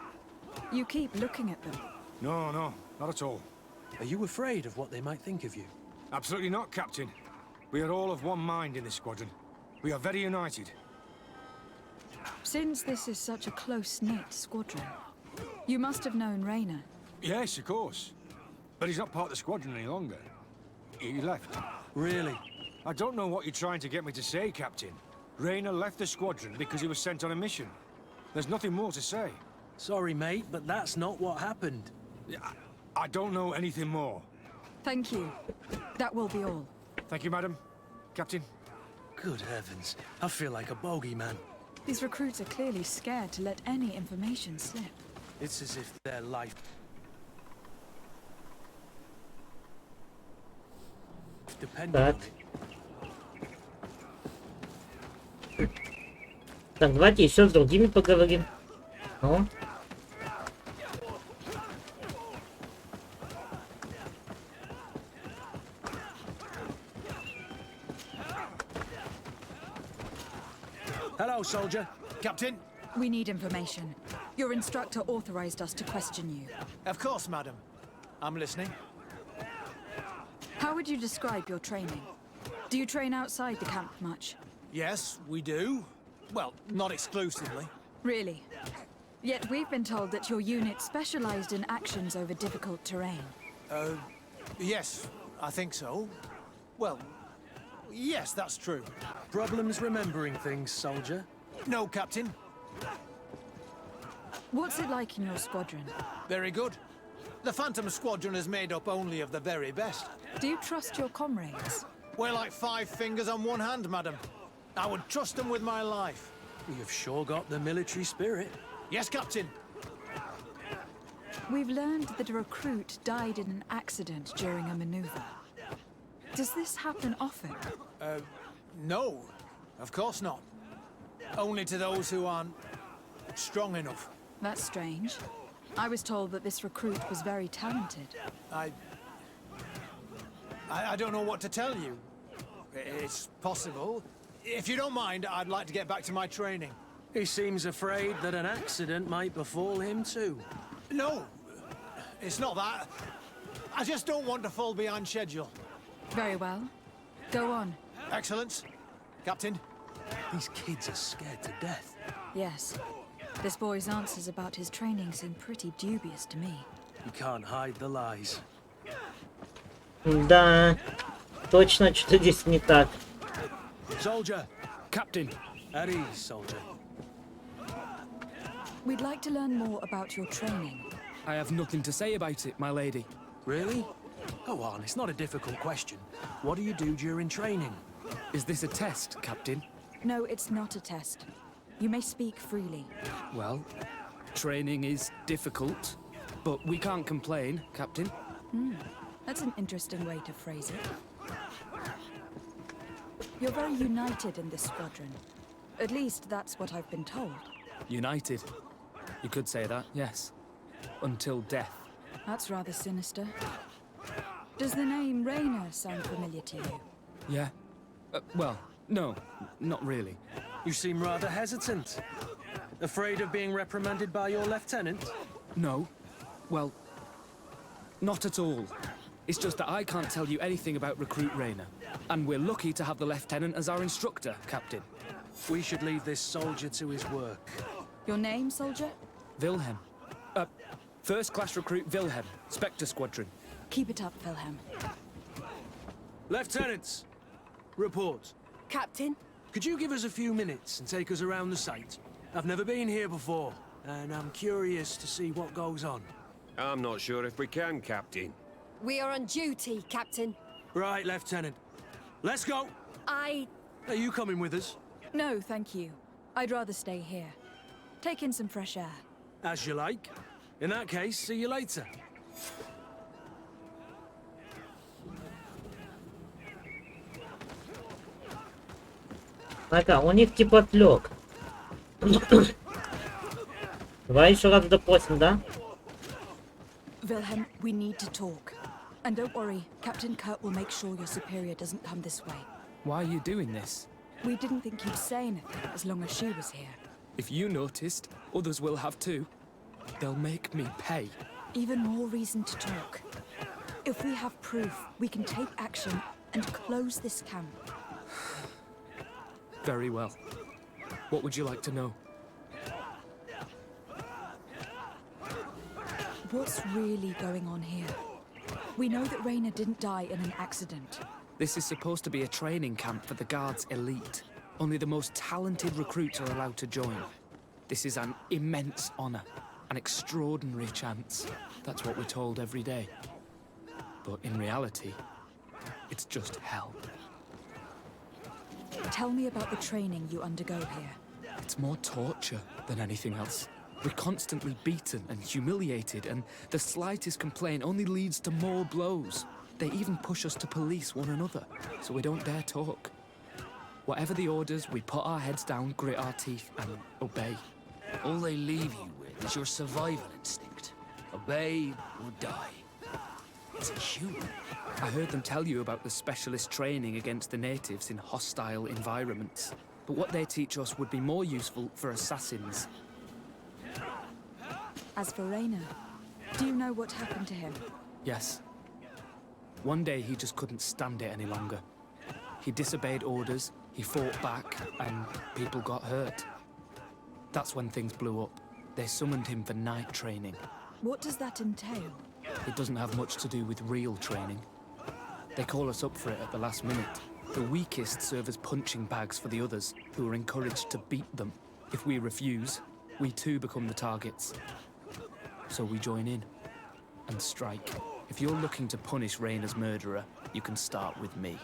You keep looking at them. No, not at all. Are you afraid of what they might think of you? Absolutely not, Captain. We are all of one mind in this squadron. We are very united. Since this is such a close-knit squadron, you must have known Rayner. Yes, of course. But he's not part of the squadron any longer. He left. Really? I don't know what you're trying to get me to say, Captain. Rayner left the squadron because he was sent on a mission. There's nothing more to say. Sorry, mate, but that's not what happened. I don't know anything more. Thank you. That will be all. Thank you, madam. Captain. Good heavens. I feel like a bogeyman. These recruits are clearly scared to let any information slip. It's as if their life depended on Так. it. Так, давайте еще с другими поговорим. Ну. Hello, soldier. Captain? We need information. Your instructor authorized us to question you. Of course, madam. I'm listening. How would you describe your training? Do you train outside the camp much? Yes, we do. Well, not exclusively. Really? Yet we've been told that your unit specialized in actions over difficult terrain. Yes, I think so. Well, yes, that's true. Problems remembering things, soldier? No, Captain. What's it like in your squadron? Very good. The Phantom Squadron is made up only of the very best. Do you trust your comrades? We're like 5 fingers on one hand, madam. I would trust them with my life. You've sure got the military spirit. Yes, Captain. We've learned that a recruit died in an accident during a maneuver. Does this happen often? No. Of course not. Only to those who aren't strong enough. That's strange. I was told that this recruit was very talented. I don't know what to tell you. It's possible. If you don't mind, I'd like to get back to my training. He seems afraid that an accident might befall him too. No, it's not that. I just don't want to fall behind schedule. Very well. Go on. Excellence. Captain. These kids are scared to death. Yes. This boy's answers about his training seem pretty dubious to me. You can't hide the lies. Да, точно что-то здесь не так. Soldier! Captain, At ease, soldier. We'd like to learn more about your training. I have nothing to say about it, my lady. Really? Go on, it's not a difficult question. What do you do during training? Is this a test, Captain? No, it's not a test. You may speak freely. Well, training is difficult, but we can't complain, Captain. That's an interesting way to phrase it. You're very united in this squadron. At least that's what I've been told. United. You could say that, yes. Until death. That's rather sinister. Does the name Rayner sound familiar to you? Yeah? Well, no, not really. You seem rather hesitant. Afraid of being reprimanded by your lieutenant? No. Well, not at all. It's just that I can't tell you anything about Recruit Rayner. And we're lucky to have the Lieutenant as our instructor, Captain. We should leave this soldier to his work. Your name, soldier? Wilhelm. First class recruit Wilhelm, Spectre Squadron. Keep it up, Wilhelm. Lieutenants! Report. Captain? Could you give us a few minutes and take us around the site? I've never been here before, and I'm curious to see what goes on. I'm not sure if we can, Captain. We are on duty, Captain. Right, Lieutenant. Let's go! Are you coming with us? No, thank you. I'd rather stay here. Take in some fresh air. As you like. In that case, see you later. Ага, у них типа отлег. Давай еще раз допросим, да? Wilhelm, we need to talk. And don't worry, Captain Kurt will make sure your superior doesn't come this way. Why are you doing this? We didn't think you'd say anything as long as she was here. If you noticed, others will have too. They'll make me pay. Even more reason to talk. If we have proof, we can take action and close this camp. Very well. What would you like to know? What's really going on here? We know that Rayner didn't die in an accident. This is supposed to be a training camp for the Guard's elite. Only the most talented recruits are allowed to join. This is an immense honor, an extraordinary chance. That's what we're told every day. But in reality, it's just hell. Tell me about the training you undergo here. It's more torture than anything else. We're constantly beaten and humiliated, and the slightest complaint only leads to more blows. They even push us to police one another, so we don't dare talk. Whatever the orders, we put our heads down, grit our teeth, and obey. All they leave you with is your survival instinct. Obey or die. It's inhuman. I heard them tell you about the specialist training against the natives in hostile environments. But what they teach us would be more useful for assassins. As for Rayner, do you know what happened to him? Yes. One day he just couldn't stand it any longer. He disobeyed orders, he fought back, and people got hurt. That's when things blew up. They summoned him for night training. What does that entail? It doesn't have much to do with real training. They call us up for it at the last minute. The weakest serve as punching bags for the others, who are encouraged to beat them. If we refuse, we too become the targets. So we join in and strike. If you're looking to punish Rayner's murderer, you can start with me.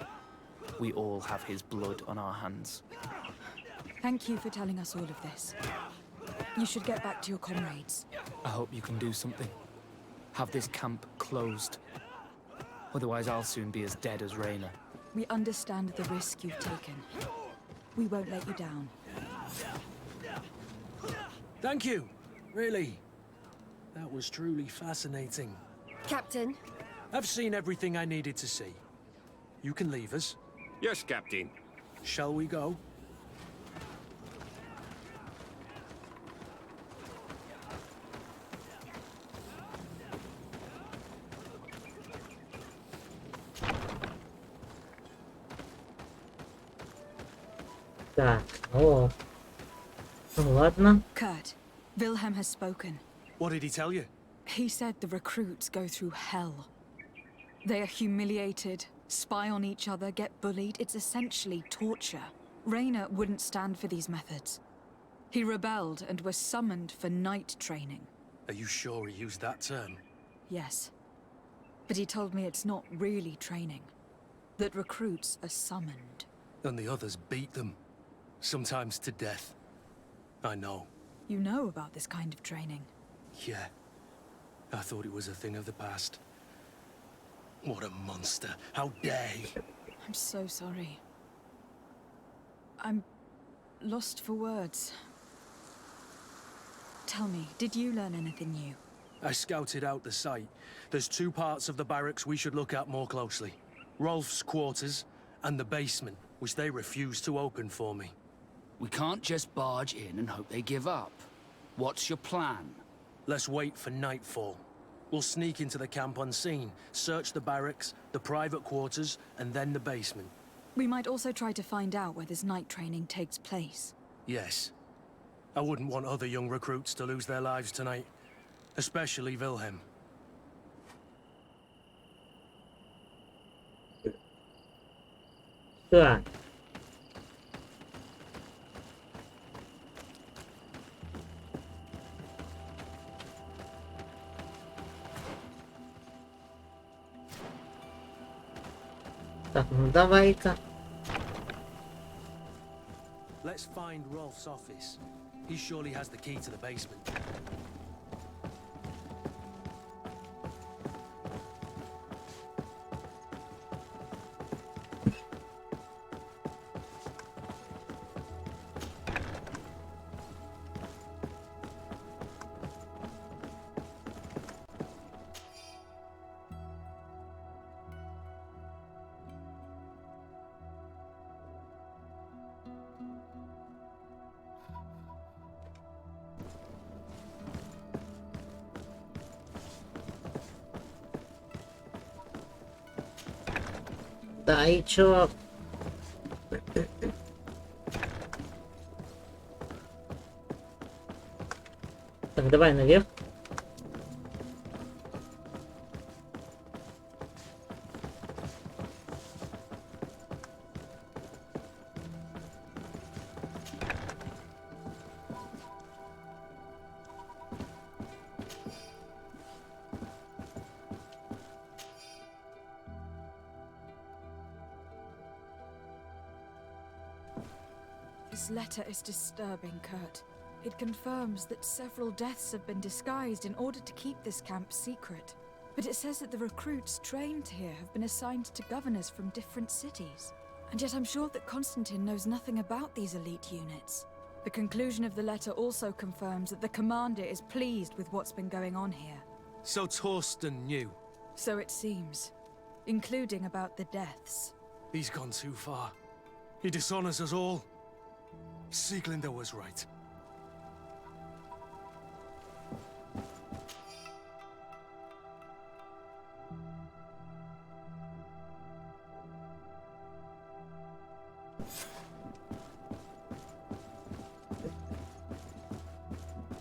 We all have his blood on our hands. Thank you for telling us all of this. You should get back to your comrades. I hope you can do something. Have this camp closed. Otherwise, I'll soon be as dead as Rayner. We understand the risk you've taken. We won't let you down. Thank you. Really. That was truly fascinating. Captain? I've seen everything I needed to see. You can leave us. Yes, Captain. Shall we go? Так, о. Ну ладно. Kurt, Wilhelm has spoken. What did he tell you? He said the recruits go through hell. They are humiliated, spy on each other, get bullied. It's essentially torture. Rayner wouldn't stand for these methods. He rebelled and was summoned for night training. Are you sure he used that term? Yes. But he told me it's not really training. That recruits are summoned. And the others beat them. Sometimes to death. I know. You know about this kind of training? Yeah. I thought it was a thing of the past. What a monster. How dare he? I'm so sorry. I'm lost for words. Tell me, did you learn anything new? I scouted out the site. There's 2 parts of the barracks we should look at more closely. Rolf's quarters and the basement, which they refused to open for me. We can't just barge in and hope they give up. What's your plan? Let's wait for nightfall. We'll sneak into the camp unseen, search the barracks, the private quarters, and then the basement. We might also try to find out where this night training takes place. Yes. I wouldn't want other young recruits to lose their lives tonight. Especially Wilhelm. Так. Так, ну давай-ка. Let's find Rolf's office. He surely has the key to the basement. Да, и чё? Так, давай наверх. This letter is disturbing, Kurt. It confirms that several deaths have been disguised in order to keep this camp secret. But it says that the recruits trained here have been assigned to governors from different cities. And yet I'm sure that Constantine knows nothing about these elite units. The conclusion of the letter also confirms that the commander is pleased with what's been going on here. So Torsten knew. So it seems. Including about the deaths. He's gone too far. He dishonors us all. Sieglinder was right.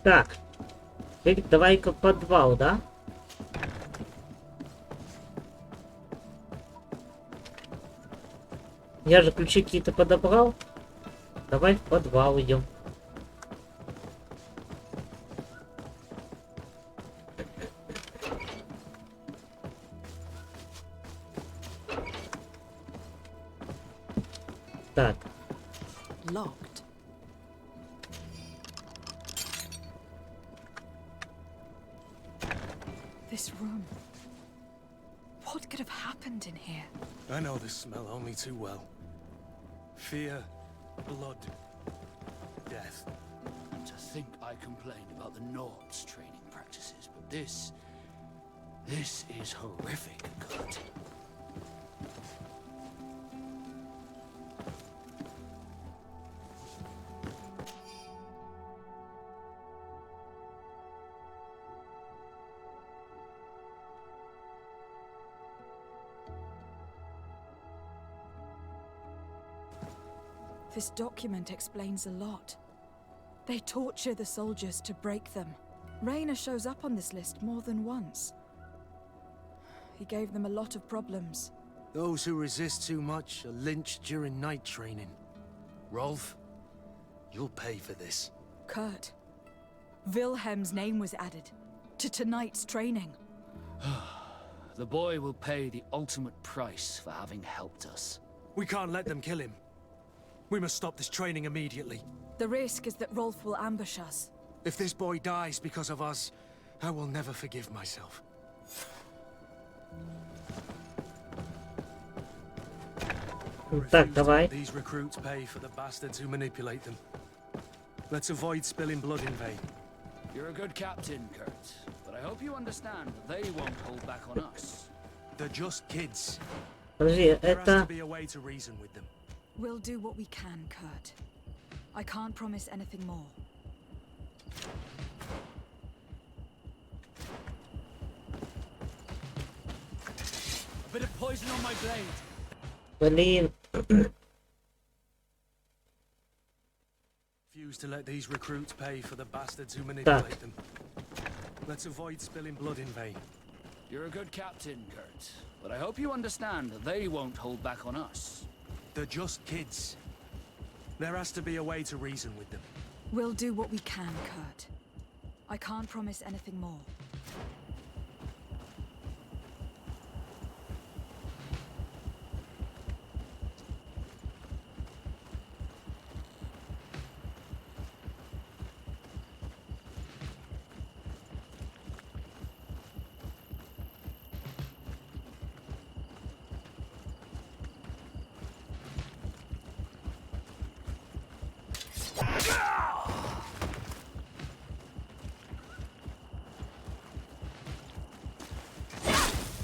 Так. Теперь давай-ка подвал, да? Я же ключи какие-то подобрал. Давай в подвал идем. Так. Locked. This room. What could have happened in here? I know this smell only too well. Fear, blood, death. And to think I complained about the Nord's training practices, but this is horrific, Kurt. This document explains a lot. They torture the soldiers to break them. Rayner shows up on this list more than once. He gave them a lot of problems. Those who resist too much are lynched during night training. Rolf, you'll pay for this. Kurt, Wilhelm's name was added to tonight's training. The boy will pay the ultimate price for having helped us. We can't let them kill him. We must stop this training immediately. The risk is that Rolf will ambush us. If this boy dies because of us, I will never forgive myself. Так, давай. These recruits pay for the bastards who manipulate them. Let's avoid spilling blood in vain. You're a good captain, Kurt, but I hope you understand that they won't hold back on us. They're just kids. Подожди, There has to это... be a way to reason with them. We'll do what we can, Kurt. I can't promise anything more. A bit of poison on my blade. Блин. Refuse to let these recruits pay for the bastards who manipulate them. Let's avoid spilling blood in vain. You're a good captain, Kurt, but I hope you understand that they won't hold back on us. They're just kids. There has to be a way to reason with them. We'll do what we can, Kurt. I can't promise anything more.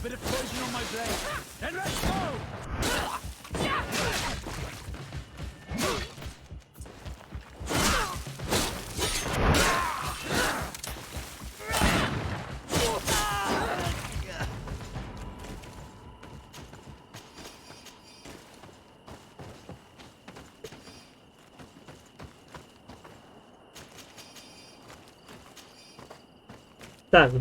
Bit of poison on my blade. And let's go! Так.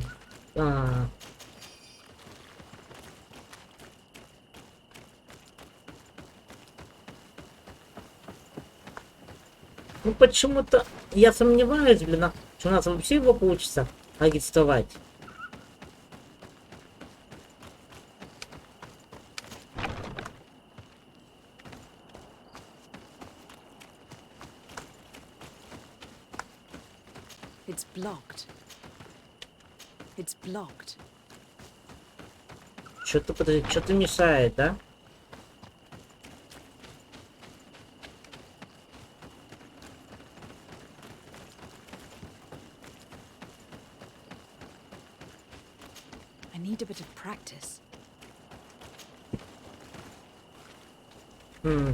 Ну почему-то я сомневаюсь, блин, что у нас вообще его получится арестовать. It's blocked. It's blocked. Что-то, подожди, что-то мешает, да? I need a bit of practice.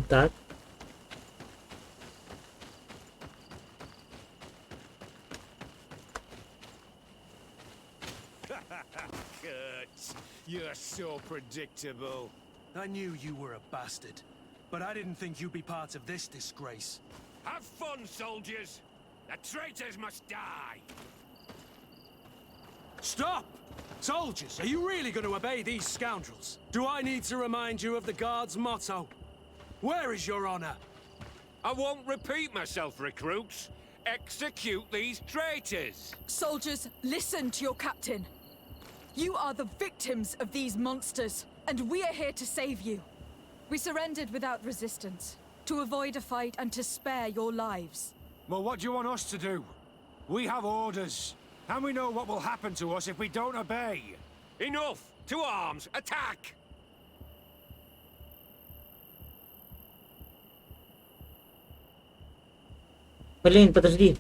Так. Kurt, you're so predictable. I knew you were a bastard, but I didn't think you'd be part of this disgrace. Have fun, soldiers! The traitors must die! Stop! Soldiers, are you really going to obey these scoundrels? Do I need to remind you of the Guard's motto? Where is your honor? I won't repeat myself, recruits. Execute these traitors! Soldiers, listen to your captain. You are the victims of these monsters, and we are here to save you. We surrendered without resistance, to avoid a fight and to spare your lives. Well, what do you want us to do? We have orders, and we know what will happen to us if we don't obey. Enough! To arms! Attack! Блин, подожди.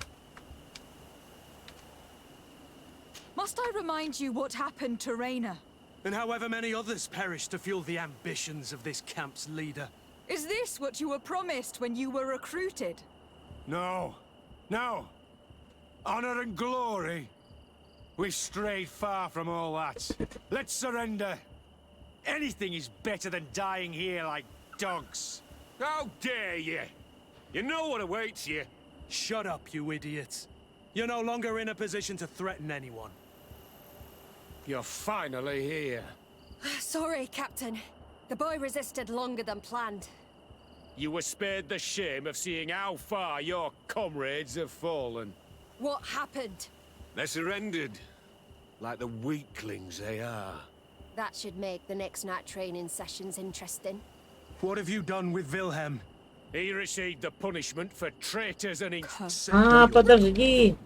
Must I remind you what happened to Raina? And however many others perished to fuel the ambitions of this camp's leader. Is this what you were promised when you were recruited? No. No. Honor and glory. We've strayed far from all that. Let's surrender. Anything is better than dying here like dogs. How dare you? You know what awaits you. Shut up, you idiots. You're no longer in a position to threaten anyone. You're finally here. Sorry, Captain. The boy resisted longer than planned. You were spared the shame of seeing how far your comrades have fallen. What happened? They surrendered, like the weaklings they are. That should make the next night training sessions interesting. What have you done with Wilhelm? He received the punishment for traitors and А, подожди.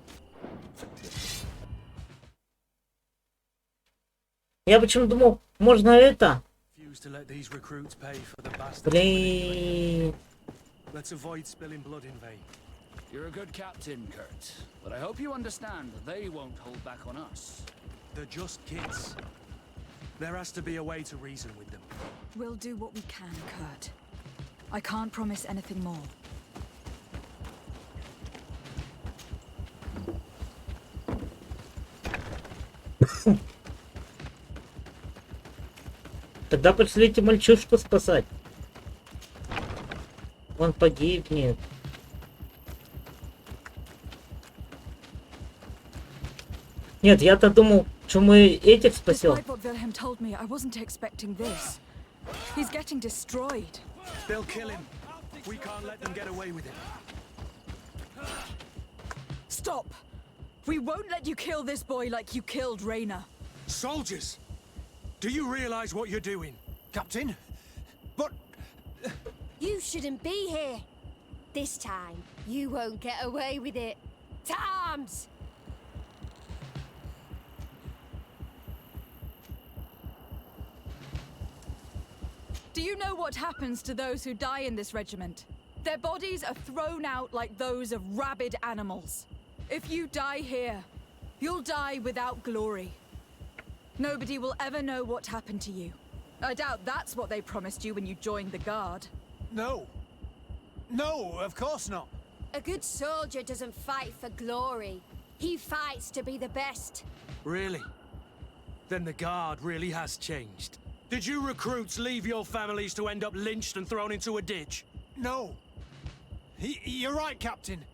Я почему думал, можно это? To let these recruits pay for the bastards. Блин. Let's avoid spilling blood in vain. You're a good captain, Kurt, but I hope you understand that they won't hold back on us. They're just kids. There has to be a way to reason with them. We'll do what we can, Kurt. I can't promise anything more. Тогда пошлите мальчишку спасать. Он погибнет. Нет, я-то думал, что мы этих спасем. Despite what Wilhelm told me, I wasn't expecting this. He's getting destroyed. They'll kill him. We can't let them get away with it. Stop! We won't let you kill this boy like you killed Raina. Soldiers! Do you realize what you're doing? Captain? But... You shouldn't be here. This time, you won't get away with it. To arms! Do you know what happens to those who die in this regiment? Their bodies are thrown out like those of rabid animals. If you die here, you'll die without glory. Nobody will ever know what happened to you. I doubt that's what they promised you when you joined the Guard. No. No, of course not. A good soldier doesn't fight for glory. He fights to be the best. Really? Then the Guard really has changed. Did you recruits leave your families to end up lynched and thrown into a ditch? No. You're right, Captain.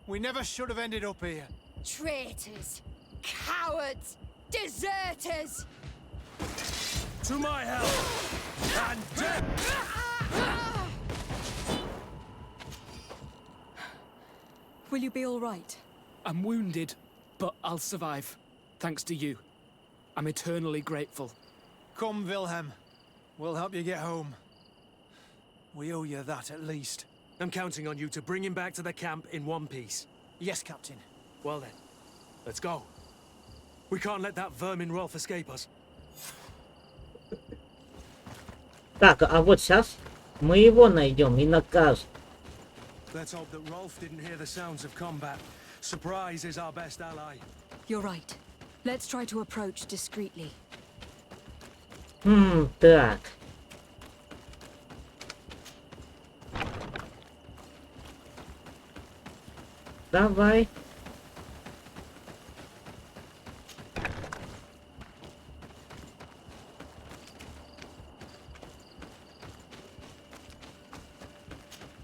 We never should have ended up here. Traitors! Cowards! Deserters! To my help! And death! Will you be all right? I'm wounded, but I'll survive. Thanks to you. I'm eternally grateful. Come, Wilhelm. We'll help you get home. We owe you that at least. I'm counting on you to bring him back to the camp in one piece. Yes, Captain. Well then, let's go. We can't let that vermin Rolf escape us. Так, а вот сейчас мы его найдем и накажем. Let's hope that Rolf didn't hear the sounds of combat. Surprise is our best ally. You're right. Let's try to approach discreetly. Так. Давай.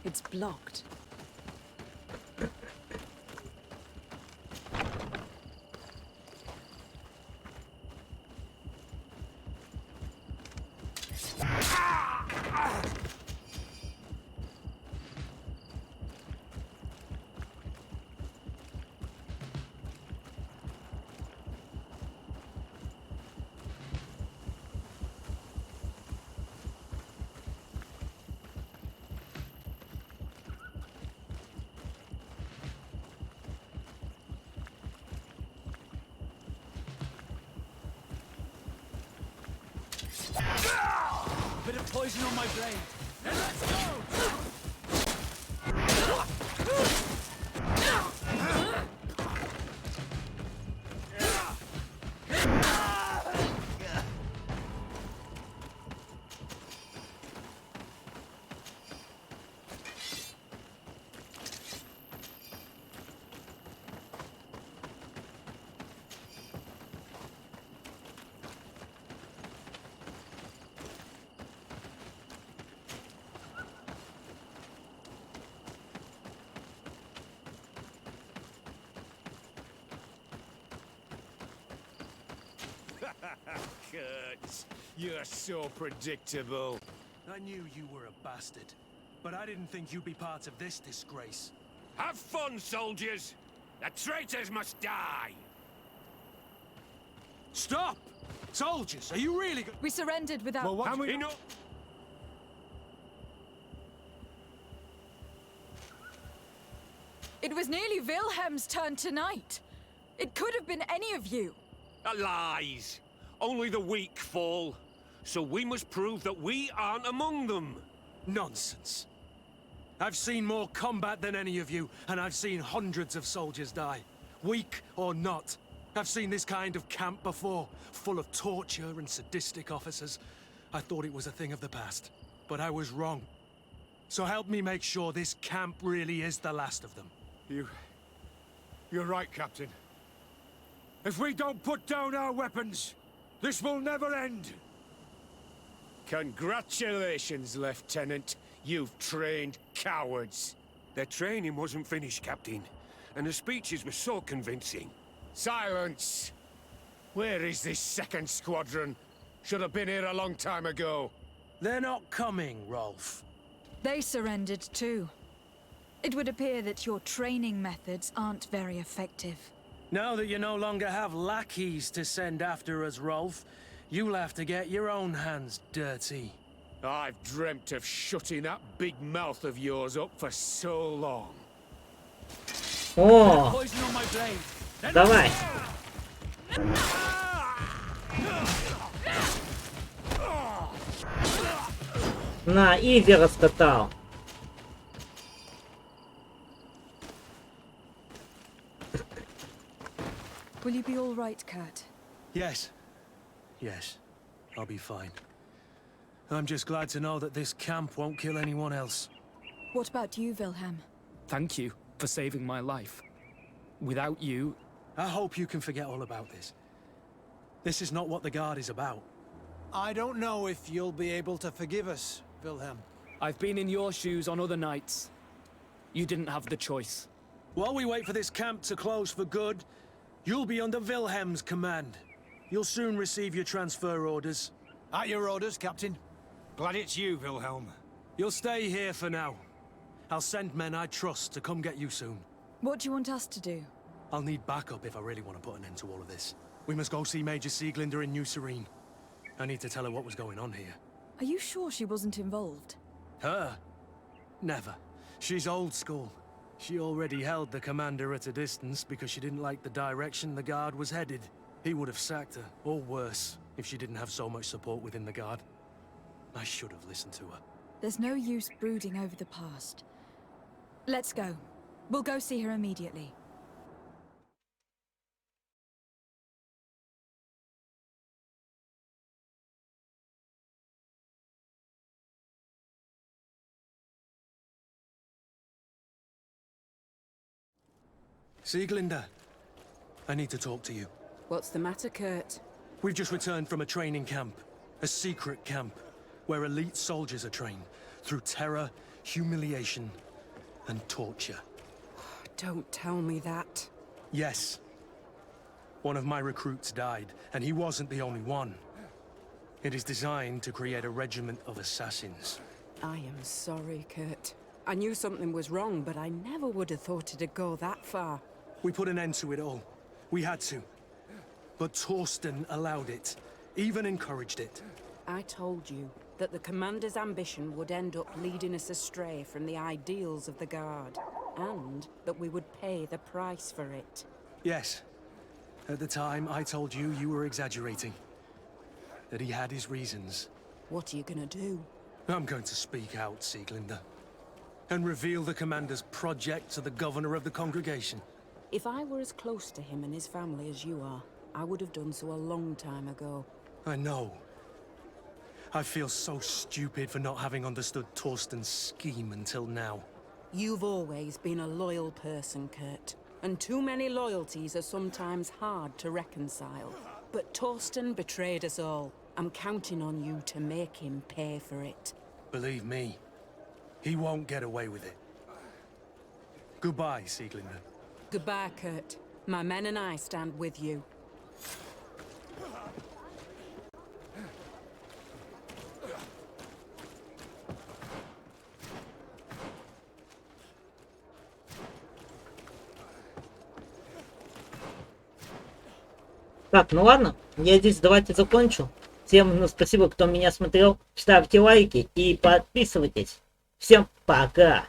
It's blocked. Bit of poison on my blade. And let's go! Kurt, you're so predictable. I knew you were a bastard, but I didn't think you'd be part of this disgrace. Have fun, soldiers! The traitors must die! Stop! Soldiers, are you really We surrendered without... Well, what... we... It was nearly Wilhelm's turn tonight. It could have been any of you. Lies! Only the weak fall. So we must prove that we aren't among them. Nonsense. I've seen more combat than any of you, and I've seen hundreds of soldiers die. Weak or not. I've seen this kind of camp before, full of torture and sadistic officers. I thought it was a thing of the past, but I was wrong. So help me make sure this camp really is the last of them. You're right, Captain. If we don't put down our weapons, this will never end. Congratulations, Lieutenant. You've trained cowards. Their training wasn't finished, Captain, and the speeches were so convincing. Silence! Where is this second squadron? Should have been here a long time ago. They're not coming, Rolf. They surrendered too. It would appear that your training methods aren't very effective. Now that you no longer have lackeys to send after us, Rolf, you'll have to get your own hands dirty. I've dreamt of shutting that big mouth of yours up for so long. О, Poison on my blade. давай. На, изи раскатал. Will you be all right, Kurt? Yes. Yes. I'll be fine. I'm just glad to know that this camp won't kill anyone else. What about you, Wilhelm? Thank you for saving my life. Without you... I hope you can forget all about this. This is not what the Guard is about. I don't know if you'll be able to forgive us, Wilhelm. I've been in your shoes on other nights. You didn't have the choice. While we wait for this camp to close for good, you'll be under Wilhelm's command. You'll soon receive your transfer orders. At your orders, Captain. Glad it's you, Wilhelm. You'll stay here for now. I'll send men I trust to come get you soon. What do you want us to do? I'll need backup if I really want to put an end to all of this. We must go see Major Sieglinder in New Serene. I need to tell her what was going on here. Are you sure she wasn't involved? Her? Never. She's old school. She already held the commander at a distance because she didn't like the direction the Guard was headed. He would have sacked her, or worse, if she didn't have so much support within the Guard. I should have listened to her. There's no use brooding over the past. Let's go. We'll go see her immediately. Sieglinder, I need to talk to you. What's the matter, Kurt? We've just returned from a training camp. A secret camp, where elite soldiers are trained through terror, humiliation, and torture. Don't tell me that. Yes. One of my recruits died, and he wasn't the only one. It is designed to create a regiment of assassins. I am sorry, Kurt. I knew something was wrong, but I never would have thought it'd go that far. We put an end to it all. We had to. But Torsten allowed it, even encouraged it. I told you that the Commander's ambition would end up leading us astray from the ideals of the Guard, and that we would pay the price for it. Yes. At the time, I told you you were exaggerating. That he had his reasons. What are you gonna do? I'm going to speak out, Sieglinder. And reveal the Commander's project to the Governor of the Congregation. If I were as close to him and his family as you are, I would have done so a long time ago. I know. I feel so stupid for not having understood Torsten's scheme until now. You've always been a loyal person, Kurt. And too many loyalties are sometimes hard to reconcile. But Torsten betrayed us all. I'm counting on you to make him pay for it. Believe me, he won't get away with it. Goodbye, Sieglinder. Goodbye, Kurt. My men and I stand with you. Так, ну ладно, я здесь давайте закончу. Всем спасибо, кто меня смотрел. Ставьте лайки и подписывайтесь. Всем пока!